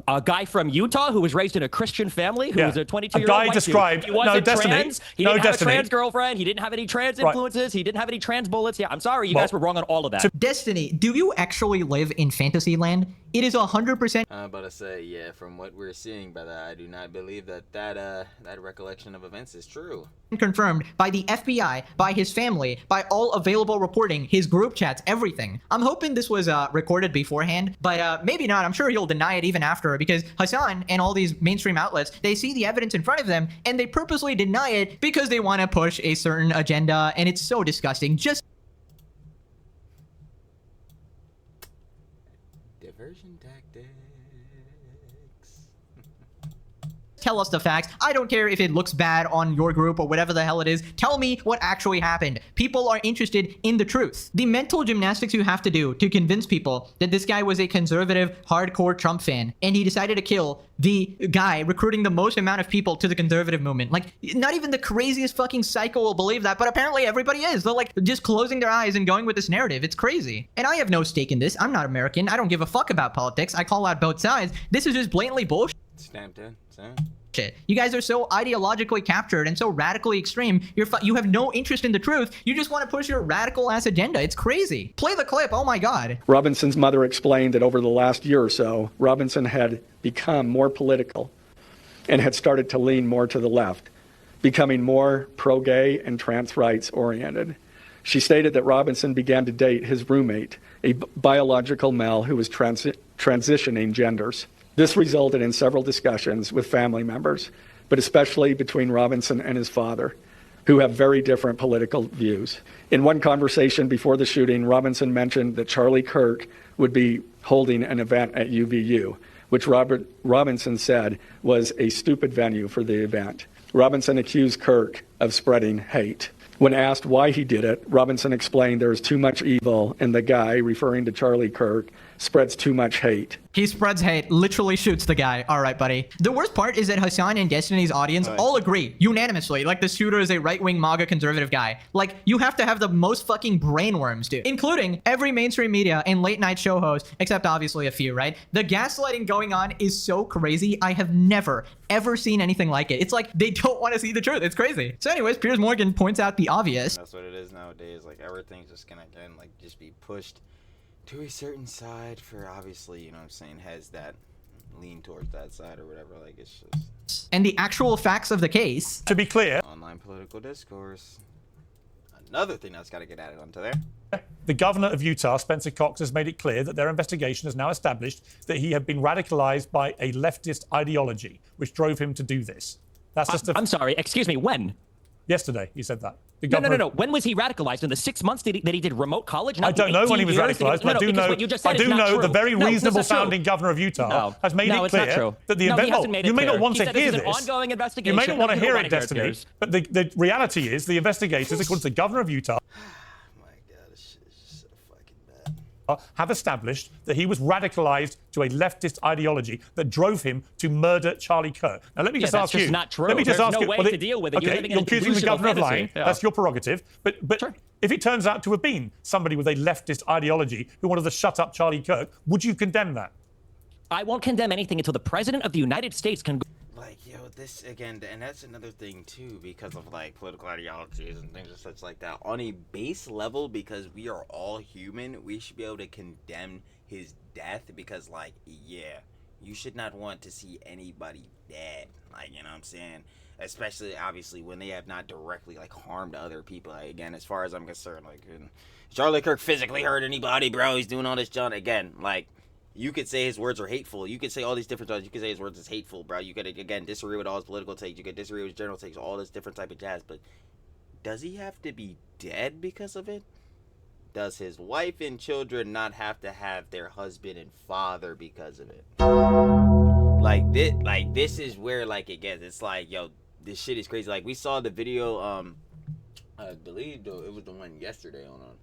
A guy from Utah who was raised in a Christian family, who was a 22-year-old guy white described. dude. He wasn't Destiny. trans. He didn't have a trans girlfriend. He didn't have any trans influences. He didn't have any trans bullets. Yeah, I'm sorry, you guys were wrong on all of that. Destiny, do you actually live in fantasy land? It is 100%. I'm about to say, yeah, from what we're seeing, brother, I do not believe that recollection of events is true. Confirmed by the FBI, by his family, by all available reporting, his group chats, everything. I'm hoping this was recorded beforehand, but maybe not. I'm sure he'll deny it even after, because Hasan and all these mainstream outlets, they see the evidence in front of them and they purposely deny it because they want to push a certain agenda, and it's so disgusting. Just diversion tactics. tell us the facts. I don't care if it looks bad on your group or whatever the hell it is. Tell me what actually happened. People are interested in the truth. The mental gymnastics you have to do to convince people that this guy was a conservative, hardcore Trump fan, and he decided to kill the guy recruiting the most amount of people to the conservative movement. Like, not even the craziest fucking psycho will believe that, but apparently everybody is. They're like just closing their eyes and going with this narrative. It's crazy. And I have no stake in this. I'm not American. I don't give a fuck about politics. I call out both sides. This is just blatantly bullshit. Stamped in. Shit. You guys are so ideologically captured and so radically extreme. You have no interest in the truth. You just want to push your radical ass agenda. It's crazy. Play the clip. Oh my God. Robinson's mother explained that over the last year or so, Robinson had become more political and had started to lean more to the left, becoming more pro-gay and trans rights oriented. She stated that Robinson began to date his roommate, a biological male who was transitioning genders. This resulted in several discussions with family members, but especially between Robinson and his father, who have very different political views. In one conversation before the shooting, Robinson mentioned that Charlie Kirk would be holding an event at UVU, which Robinson said was a stupid venue for the event. Robinson accused Kirk of spreading hate. When asked why he did it, Robinson explained there is too much evil and the guy, referring to Charlie Kirk, spreads too much hate. He spreads hate, literally shoots the guy. All right, buddy. The worst part is that Hasan and Destiny's audience all agree unanimously. Like, the shooter is a right-wing MAGA conservative guy. Like, you have to have the most fucking brainworms, dude. Including every mainstream media and late-night show host, except obviously a few, right? The gaslighting going on is so crazy. I have never, ever seen anything like it. It's like they don't want to see the truth. It's crazy. So anyways, Piers Morgan points out the obvious. That's what it is nowadays. Like, everything's just gonna, again, like, just be pushed to a certain side for, obviously, you know what I'm saying, has that lean towards that side or whatever. Like, it's just... And the actual facts of the case. To be clear, online political discourse. Another thing that's got to get added onto there. the governor of Utah, Spencer Cox, has made it clear that their investigation has now established that he had been radicalized by a leftist ideology, which drove him to do this. That's just I'm sorry, excuse me, when? Yesterday, he said that. No. When was he radicalized? In the 6 months that he did remote college? I don't know when he was radicalized, but I do know the very reasonable sounding governor of Utah has made it clear that the event. You may not want to hear this. Ongoing investigation. You may not want to hear it, Destiny. But the reality is, the investigators, according to the governor of Utah, have established that he was radicalized to a leftist ideology that drove him to murder Charlie Kirk. Now, let me just ask you. That's just not true. Let me just ask There's no you. way to deal with it. Okay, you're accusing the governor of lying. Yeah. That's your prerogative. But sure. If it turns out to have been somebody with a leftist ideology who wanted to shut up Charlie Kirk, would you condemn that? I won't condemn anything until the president of the United States can. Like, yo, this again, and that's another thing too, because of like political ideologies and things and such like that. On a base level, because we are all human, we should be able to condemn his death, because, like, yeah, you should not want to see anybody dead. Like, you know what I'm saying? Especially, obviously, when they have not directly like harmed other people. Like, again, as far as I'm concerned, like, Charlie Kirk physically hurt anybody, bro. He's doing all this junk again, like. You could say his words are hateful. You could say all these different things. You could say his words is hateful, bro. You could, again, disagree with all his political takes. You could disagree with his general takes, all this different type of jazz. But does he have to be dead because of it? Does his wife and children not have to have their husband and father because of it? This is where, like, it gets. It's like, yo, this shit is crazy. Like, we saw the video, I believe it was the one yesterday. Hold on.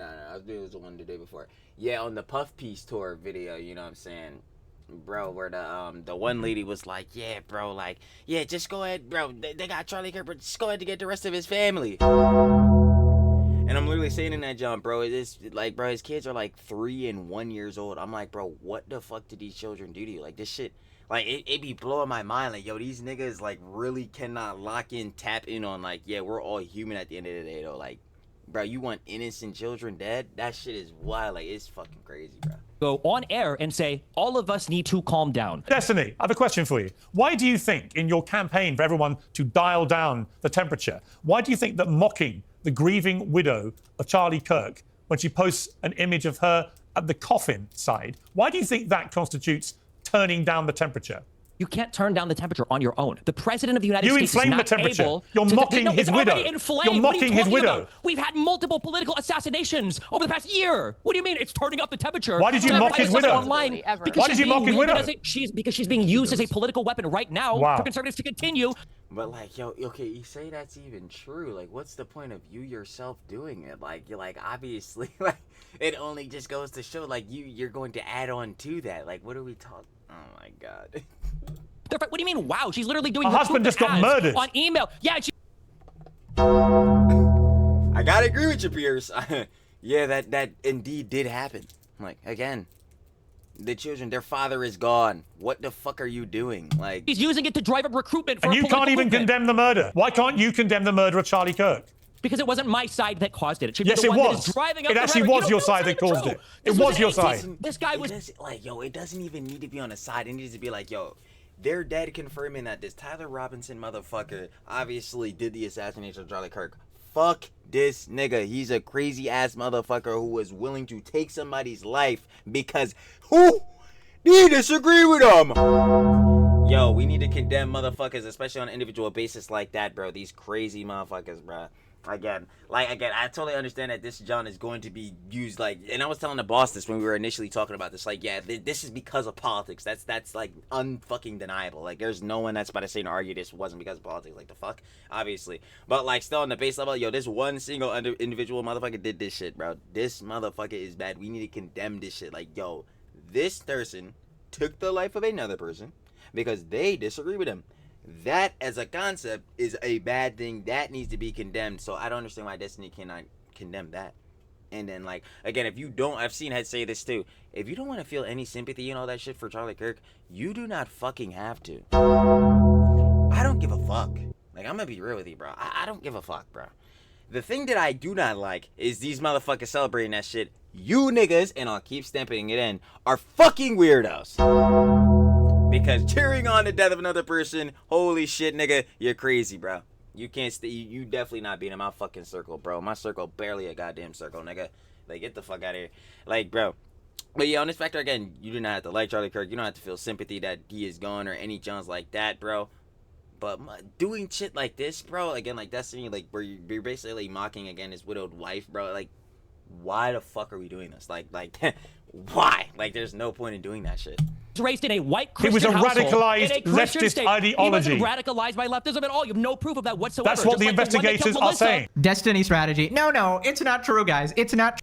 I think it was the one the day before. Yeah, on the Puff Piece tour video, you know what I'm saying, bro, where the one lady was like, yeah, bro, like, yeah, just go ahead, bro. They got Charlie Kirk, but just go ahead to get the rest of his family. And I'm literally saying in that jump, bro, it is like, bro, his kids are like 3 and 1 years old. I'm like, bro, what the fuck did these children do to you? Like, this shit, like, it be blowing my mind. Like, yo, these niggas, like, really cannot lock in, tap in on, like, yeah, we're all human at the end of the day, though. Like, bro, you want innocent children dead? That shit is wild. Like, it's fucking crazy, bro. Go on air and say, all of us need to calm down. Destiny, I have a question for you. Why do you think, in your campaign for everyone to dial down the temperature, why do you think that mocking the grieving widow of Charlie Kirk when she posts an image of her at the coffin side, why do you think that constitutes turning down the temperature? You can't turn down the temperature on your own. The president of the United States is inflame not the temperature. able You're to... mocking No, his it's widow. already inflamed. You're What are you mocking his talking widow. about? We've had multiple political assassinations over the past year. What do you mean it's turning up the temperature? Why did you mock his widow? Online Why did you mock his widow? Because she's being used as a political weapon right now for conservatives to continue. But, like, yo, okay, you say that's even true. Like, what's the point of you yourself doing it? Like, you're like, obviously, like, it only just goes to show, like, you're going to add on to that. Like, what are we talking? Oh my god. What do you mean? Wow, she's literally doing. Her husband just got murdered on email. Yeah. I gotta agree with you, Piers. Yeah, that indeed did happen. Like, again, the children, their father is gone. What the fuck are you doing? Like, he's using it to drive up recruitment for and you can't even condemn the murder. Why can't you condemn the murder of Charlie Kirk? Because it wasn't my side that caused it. It should yes, be the it one was. That is driving up it actually was your side that caused it. It was your side. This guy was like, yo, it doesn't even need to be on the side. It needs to be like, yo, they're dead confirming that this Tyler Robinson motherfucker obviously did the assassination of Charlie Kirk. Fuck this nigga. He's a crazy ass motherfucker who was willing to take somebody's life because who? They disagree with him. Yo, we need to condemn motherfuckers, especially on an individual basis like that, bro. These crazy motherfuckers, bro. Again, I totally understand that this John is going to be used, like, and I was telling the boss this when we were initially talking about this, like, yeah, this is because of politics. That's like unfucking deniable. Like, there's no one that's about to say and argue this wasn't because of politics. Like, the fuck, obviously. But, like, still on the base level, yo, this one single individual motherfucker did this shit, bro. This motherfucker is bad. We need to condemn this shit. Like, yo, this person took the life of another person because they disagree with him. That as a concept is a bad thing. That needs to be condemned. So I don't understand why Destiny cannot condemn that. And then, like, again, if you don't, I've seen Head say this too, if you don't want to feel any sympathy and all that shit for Charlie Kirk, you do not fucking have to. I don't give a fuck. Like, I'm gonna be real with you, bro. I don't give a fuck, bro. The thing that I do not like is these motherfuckers celebrating that shit. You niggas, and I'll keep stamping it in, are fucking weirdos. Because cheering on the death of another person, holy shit, nigga, you're crazy, bro. You can't stay. You definitely not being in my fucking circle, bro. My circle barely a goddamn circle, nigga. Like, get the fuck out of here. Like, bro. But yeah, on this factor, again, you do not have to like Charlie Kirk. You don't have to feel sympathy that he is gone or any Johns like that, bro. But doing shit like this, bro, again, like Destiny, like, where you're basically mocking, again, his widowed wife, bro. Like, why the fuck are we doing this? Like, why? Like, there's no point in doing that shit. Raised in a white Christian It was a household, radicalized leftist ideology. He wasn't radicalized by leftism at all. You have no proof of that whatsoever. That's what the investigators are saying. Destiny strategy. No, it's not true, guys. It's not.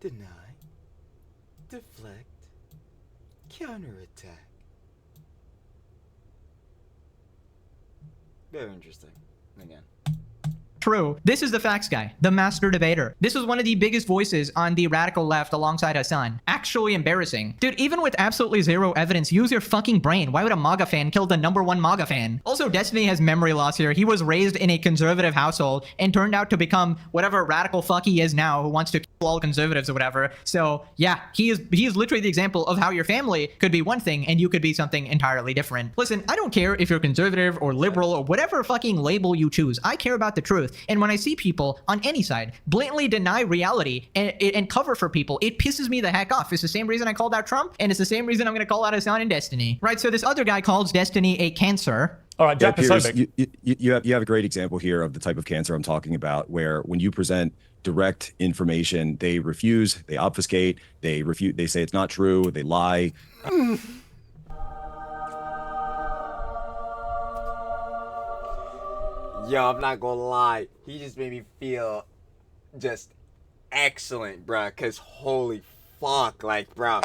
Deny. Deflect. Counterattack. Very interesting. Again. true. This is the facts guy, the master debater. This was one of the biggest voices on the radical left alongside Hasan. Actually embarrassing. Dude, even with absolutely zero evidence, use your fucking brain. Why would a MAGA fan kill the #1 MAGA fan? Also, Destiny has memory loss here. He was raised in a conservative household and turned out to become whatever radical fuck he is now, who wants to kill all conservatives or whatever. So yeah, he is literally the example of how your family could be one thing and you could be something entirely different. Listen, I don't care if you're conservative or liberal or whatever fucking label you choose. I care about the truth. And when I see people on any side blatantly deny reality and cover for people, it pisses me the heck off. It's the same reason I called out Trump, and it's the same reason I'm going to call out Hasan and Destiny. Right, so this other guy calls Destiny a cancer. All right, Jack Piers, you have a great example here of the type of cancer I'm talking about, where when you present direct information, they refuse, they obfuscate, they refute, they say it's not true, they lie. Yo, I'm not gonna lie. He just made me feel just excellent, bruh. Cause holy fuck, like, bruh.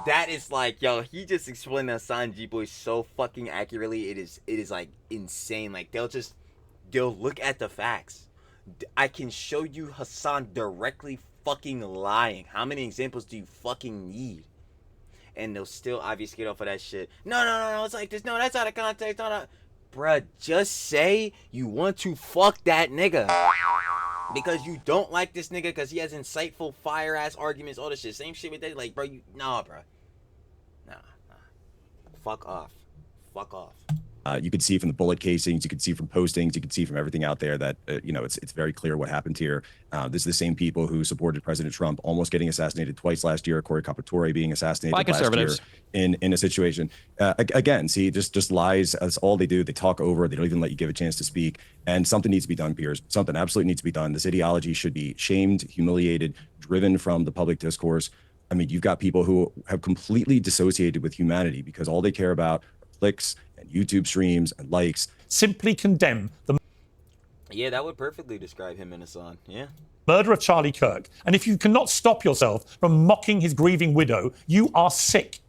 That is like, yo, he just explained Hassan G-Boy so fucking accurately. It is like insane. Like, they'll look at the facts. I can show you Hasan directly fucking lying. How many examples do you fucking need? And they'll still obfuscate off of that shit. No, it's like this. No, that's out of context. No. Bruh, just say you want to fuck that nigga. Because you don't like this nigga because he has insightful fire-ass arguments, all this shit. Same shit with that. Like, bro, nah. Fuck off. You could see from the bullet casings, you could see from postings, you could see from everything out there that, it's very clear what happened here. This is the same people who supported President Trump almost getting assassinated twice last year, Cory Capatore being assassinated by last year in a situation. Again, see, just lies. That's all they do. They talk over. They don't even let you give a chance to speak. And something needs to be done, Piers. Something absolutely needs to be done. This ideology should be shamed, humiliated, driven from the public discourse. I mean, you've got people who have completely dissociated with humanity because all they care about are clicks and YouTube streams and likes. Simply condemn the Yeah, that would perfectly describe him and Hasan. Yeah. murder of Charlie Kirk. And if you cannot stop yourself from mocking his grieving widow, you are sick,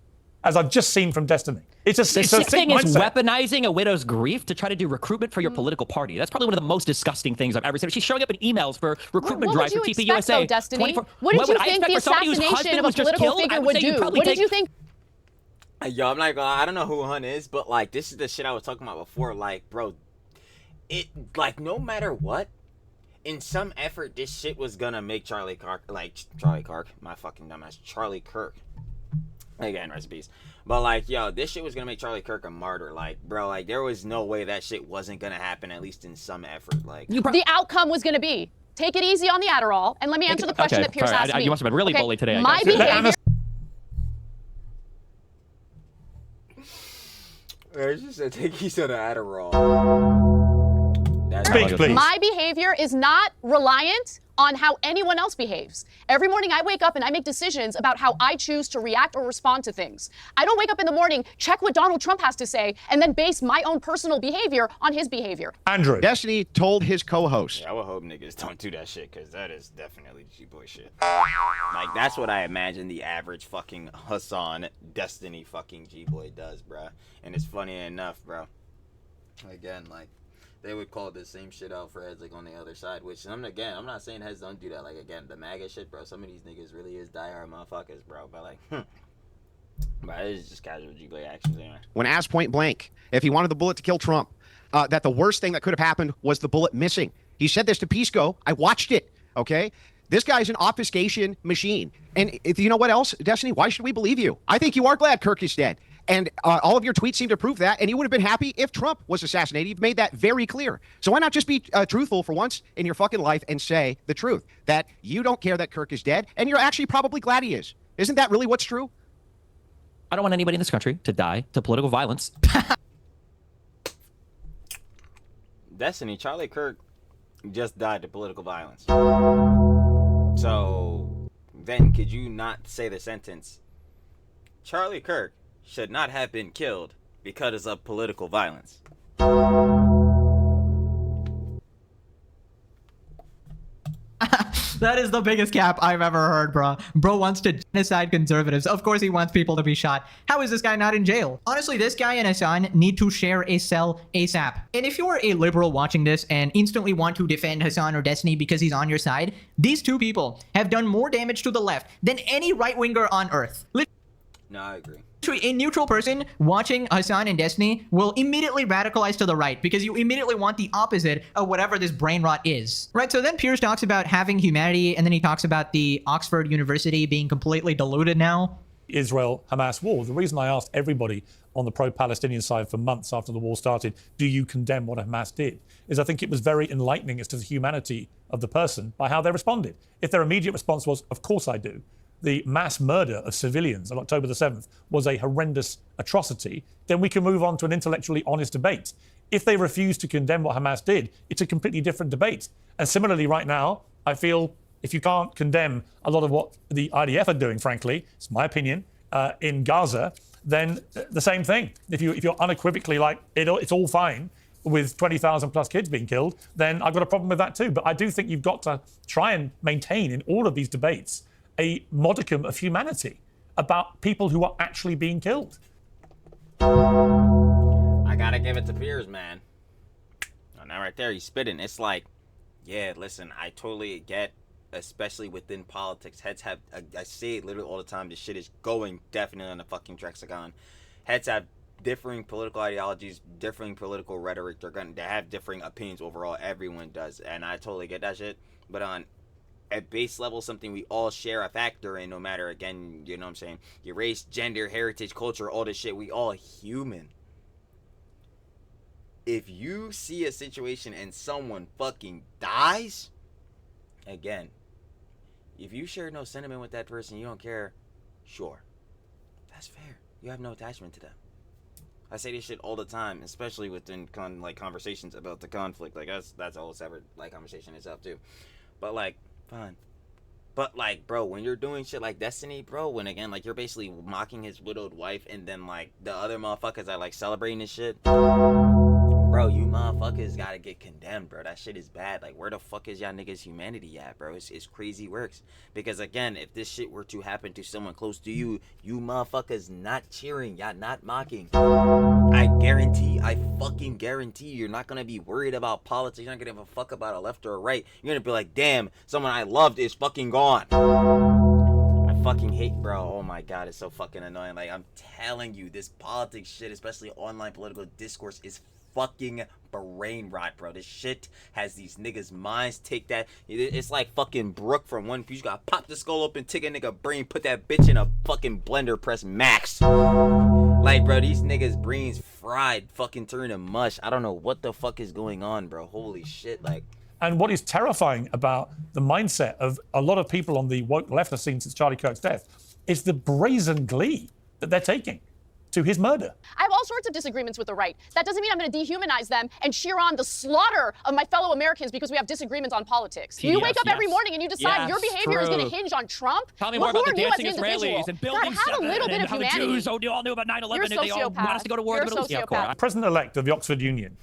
as I've just seen from Destiny. It's a sick thing is mindset. weaponizing a widow's grief to try to do recruitment for your political party. That's probably one of the most disgusting things I've ever seen. She's showing up in emails for recruitment drives for TP USA. Destiny? What did you think the assassination of a political figure would do? What did you think? Yo, I'm not gonna lie, I don't know who Hunt is, but like, this is the shit I was talking about before. Like, bro, it, like, no matter what, in some effort, this shit was gonna make Charlie Kirk, my fucking dumbass, Charlie Kirk. Again, rest in peace. But like, yo, this shit was gonna make Charlie Kirk a martyr. Like, bro, like, there was no way that shit wasn't gonna happen, at least in some effort. Like, The outcome was gonna be, take it easy on the Adderall, and let me answer the question that Piers asked me. You must have been really bullied today. My behavior... I just said take easy on the Adderall. Speak, please. My behavior is not reliant on how anyone else behaves. Every morning I wake up and I make decisions about how I choose to react or respond to things. I don't wake up in the morning, check what Donald Trump has to say, and then base my own personal behavior on his behavior. Andrew. Destiny told his co-host. Yeah, I would hope niggas don't do that shit, because that is definitely G-boy shit. Like, that's what I imagine the average fucking Hasan Destiny fucking G-boy does, bruh. And it's funny enough, bro. Again, like, they would call the same shit out for heads like on the other side, which I'm not saying heads don't do that. Like, again, the MAGA shit, bro. Some of these niggas really is diehard motherfuckers, bro. But like, but it's just casual G-boy actions anyway. When asked point blank if he wanted the bullet to kill Trump, that the worst thing that could have happened was the bullet missing. He said this to Pisco. I watched it. Okay. This guy's an obfuscation machine. And you know what else, Destiny? Why should we believe you? I think you are glad Kirk is dead. And all of your tweets seem to prove that. And you would have been happy if Trump was assassinated. You've made that very clear. So why not just be truthful for once in your fucking life and say the truth, that you don't care that Kirk is dead, and you're actually probably glad he is. Isn't that really what's true? I don't want anybody in this country to die to political violence. Destiny, Charlie Kirk just died to political violence. So then could you not say the sentence, Charlie Kirk should not have been killed because of political violence? That is the biggest cap I've ever heard, bro. Bro wants to genocide conservatives. Of course he wants people to be shot. How is this guy not in jail? Honestly, this guy and Hasan need to share a cell ASAP. And if you're a liberal watching this and instantly want to defend Hasan or Destiny because he's on your side, these two people have done more damage to the left than any right-winger on earth. No, I agree. A neutral person watching Hasan and Destiny will immediately radicalize to the right because you immediately want the opposite of whatever this brain rot is. Right, so then Piers talks about having humanity, and then he talks about the Oxford University being completely diluted now. Israel-Hamas war. The reason I asked everybody on the pro-Palestinian side for months after the war started, do you condemn what Hamas did, is I think it was very enlightening as to the humanity of the person by how they responded. If their immediate response was, of course I do, the mass murder of civilians on October the 7th was a horrendous atrocity, then we can move on to an intellectually honest debate. If they refuse to condemn what Hamas did, it's a completely different debate. And similarly, right now, I feel if you can't condemn a lot of what the IDF are doing, frankly, it's my opinion, in Gaza, then the same thing. If you're unequivocally like, it's all fine with 20,000 plus kids being killed, then I've got a problem with that too. But I do think you've got to try and maintain in all of these debates a modicum of humanity about people who are actually being killed. I gotta give it to Piers, man. Oh, now right there, he's spitting. It's like, yeah, listen, I totally get, especially within politics. Heads have, I say it literally all the time, this shit is going definitely on the fucking Trexicon. Heads have differing political ideologies, differing political rhetoric. They have differing opinions overall. Everyone does, and I totally get that shit. But on at base level, something we all share a factor in, no matter, again, you know what I'm saying, your race, gender, heritage, culture, all this shit, we all human. If you see a situation and someone fucking dies, again, if you share no sentiment with that person, you don't care, sure, that's fair. You have no attachment to them. I say this shit all the time, especially within conversations about the conflict. Like that's a whole separate conversation itself too. But fine. But bro, when you're doing shit like Destiny, bro, when again you're basically mocking his widowed wife, and then the other motherfuckers are celebrating this shit, bro, you motherfuckers gotta get condemned, bro. That shit is bad. Where the fuck is y'all niggas humanity at, bro? It's crazy works. Because again, if this shit were to happen to someone close to you, you motherfuckers not cheering, y'all not mocking. I fucking guarantee you're not gonna be worried about politics. You're not gonna give a fuck about a left or a right. You're gonna be like, damn, someone I loved is fucking gone. I fucking hate, bro. Oh my god, it's so fucking annoying. I'm telling you, this politics shit, especially online political discourse, is fucking brain rot, bro. This shit has these niggas' minds take that. It's like fucking Brooke from One Piece. You gotta pop the skull open, take a nigga brain, put that bitch in a fucking blender, press max. Bro, these niggas' brains fried, fucking turn to mush. I don't know what the fuck is going on, bro. Holy shit, And what is terrifying about the mindset of a lot of people on the woke left I've seen since Charlie Kirk's death is the brazen glee that they're taking to his murder. I have all sorts of disagreements with the right. That doesn't mean I'm going to dehumanize them and cheer on the slaughter of my fellow Americans because we have disagreements on politics. You wake up every morning and you decide your behavior is going to hinge on Trump. Tell me more about the dancing Israelis and building have a little bit of how humanity. the Jews all knew about 9/11 You're and they all want us to go to war. You're a sociopath. President-elect of the Oxford Union,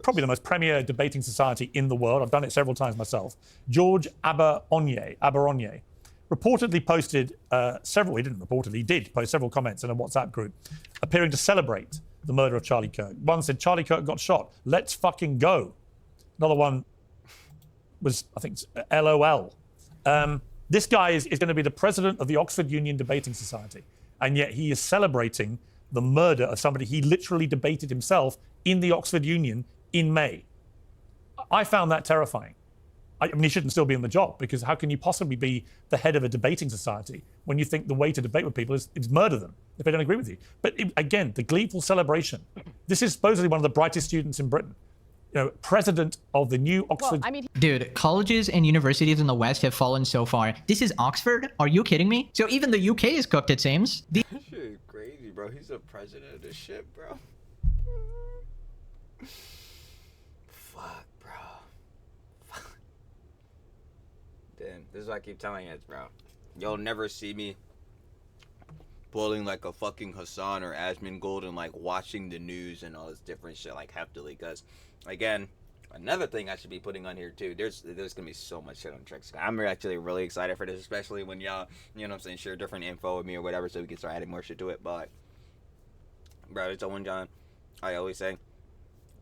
probably the most premier debating society in the world, I've done it several times myself, George Aberonye, reportedly posted he did post several comments in a WhatsApp group appearing to celebrate the murder of Charlie Kirk. One said, Charlie Kirk got shot, let's fucking go. Another one was, I think, LOL. This guy is going to be the president of the Oxford Union Debating Society, and yet he is celebrating the murder of somebody he literally debated himself in the Oxford Union in May. I found that terrifying. I mean, he shouldn't still be in the job, because how can you possibly be the head of a debating society when you think the way to debate with people is murder them if they don't agree with you? But again, the gleeful celebration. This is supposedly one of the brightest students in Britain. President of the new Oxford. Dude, colleges and universities in the West have fallen so far. This is Oxford? Are you kidding me? So even the UK is cooked, it seems. This shit is crazy, bro. He's the president of this shit, bro. Fuck, bro. Damn, this is what I keep telling you, bro. You'll never see me pulling a fucking Hasan or Asmongold and watching the news and all this different shit heftily, because again, Another thing I should be putting on here too. There's gonna be so much shit on Trexicon. I'm actually really excited for this, especially when y'all, you know what I'm saying, share different info with me or whatever, so we can start adding more shit to it. But bro, it's a one John. I always say,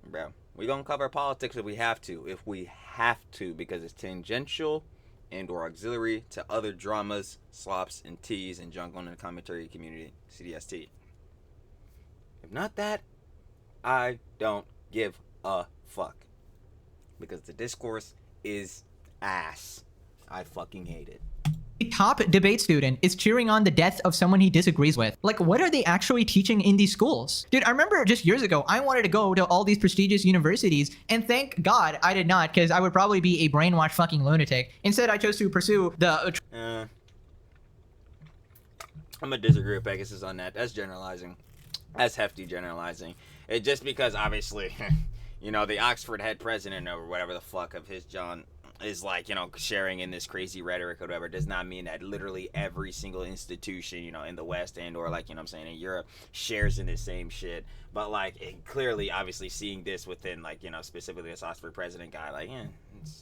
bro, we gonna cover politics if we have to. If we have to, because it's tangential and or auxiliary to other dramas, slops, and teas and junk on the commentary community, CDST. If not that, I don't give a fuck. Because the discourse is ass. I fucking hate it. A top debate student is cheering on the death of someone he disagrees with. Like, what are they actually teaching in these schools? Dude, I remember just years ago, I wanted to go to all these prestigious universities, and thank God I did not, because I would probably be a brainwashed fucking lunatic. Instead, I chose to pursue the... I'm gonna disagree with Pegasus on that. That's generalizing. That's hefty generalizing. It just because, obviously, you know, the Oxford head president or whatever the fuck of his John is like, you know, sharing in this crazy rhetoric or whatever does not mean that literally every single institution, you know, in the West and or like, you know what I'm saying, in Europe shares in the same shit. But like, it clearly, obviously seeing this within like, you know, specifically this Oxford president guy, like, yeah,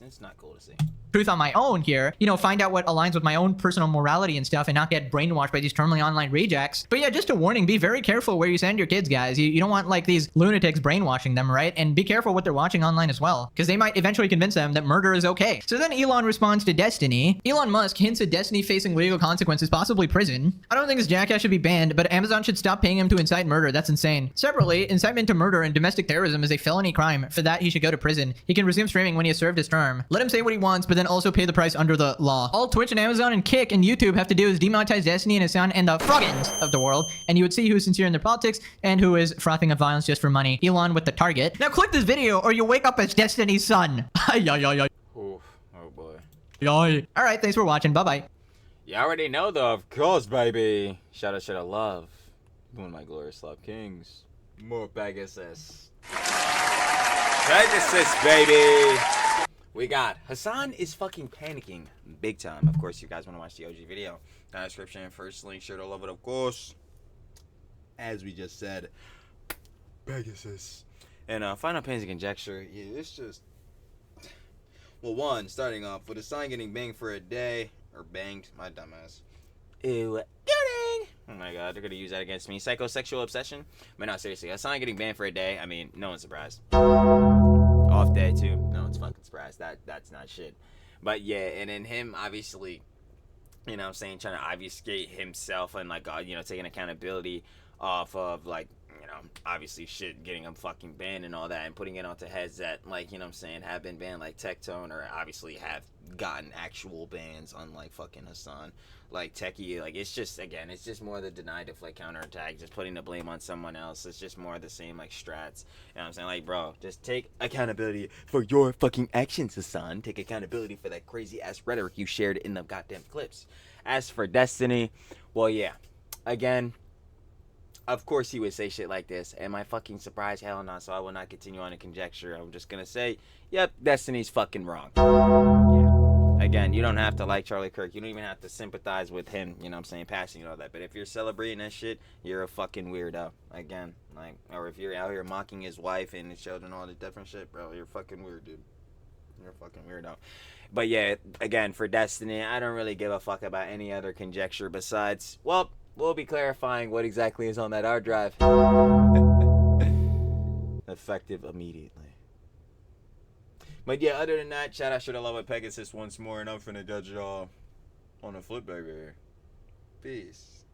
it's not cool to see. Truth on my own here, you know, find out what aligns with my own personal morality and stuff and not get brainwashed by these terminally online rejects. But yeah, just a warning, be very careful where you send your kids, guys. You don't want like these lunatics brainwashing them, right? And be careful what they're watching online as well, because they might eventually convince them that murder is okay. So then Elon responds to Destiny. Elon Musk hints at Destiny facing legal consequences, possibly prison. I don't think this jackass should be banned, but Amazon should stop paying him to incite murder. That's insane. Separately, incitement to murder and domestic terrorism is a felony crime. For that, he should go to prison. He can resume streaming when he has served his term. Let him say what he wants, but then also pay the price under the law. All Twitch and Amazon and Kick and YouTube have to do is demonetize Destiny and Hassan and the froggins of the world, and you would see who's sincere in their politics and who is frothing of violence just for money. Elon with the target. Now click this video or you wake up as Destiny's son. Oof, oh boy. Alright, thanks for watching. Bye-bye. You already know though, of course, baby. Shout out love. One of my glorious slop kings. More Pegasus. Pegasus, baby! We got Hasan is fucking panicking big time. Of course, you guys want to watch the OG video. Down description, first link, sure to love it, of course. As we just said, Pegasus. And final pains and conjecture. Yeah, it's just... Well, one, starting off with Hasan getting banged for a day. Or banged, my dumbass. Ew. Oh my god, they're gonna use that against me. Psychosexual obsession? But no, seriously, Hasan getting banned for a day. I mean, no one's surprised. Off day too. No one's fucking surprised. That's not shit. But yeah, and then him obviously, you know what I'm saying, trying to obfuscate himself and like you know, taking accountability off of like, you know, obviously shit, getting him fucking banned and all that, and putting it onto heads that like, you know what I'm saying, have been banned, like Tectone, or obviously have gotten actual bans, unlike fucking Hasan. Like Techie, like it's just, again, it's just more the deny, deflect, counterattack, just putting the blame on someone else. It's just more of the same like strats. You know what I'm saying? Like, bro, just take accountability for your fucking actions, Hasan. Take accountability for that crazy ass rhetoric you shared in the goddamn clips. As for Destiny, well, yeah, again, of course he would say shit like this. Am I fucking surprised? Hell no. So I will not continue on a conjecture. I'm just gonna say, yep, Destiny's fucking wrong. Yeah. Again, you don't have to like Charlie Kirk. You don't even have to sympathize with him, you know what I'm saying, passing and all that. But if you're celebrating that shit, you're a fucking weirdo. Again, like, or if you're out here mocking his wife and his children, all the different shit, bro, you're fucking weird, dude. You're a fucking weirdo. But yeah, again, for Destiny, I don't really give a fuck about any other conjecture besides, well, we'll be clarifying what exactly is on that hard drive. Effective immediately. But yeah, other than that, chat, I should have loved with Pegasus once more, and I'm finna judge y'all on a flip, baby. Peace.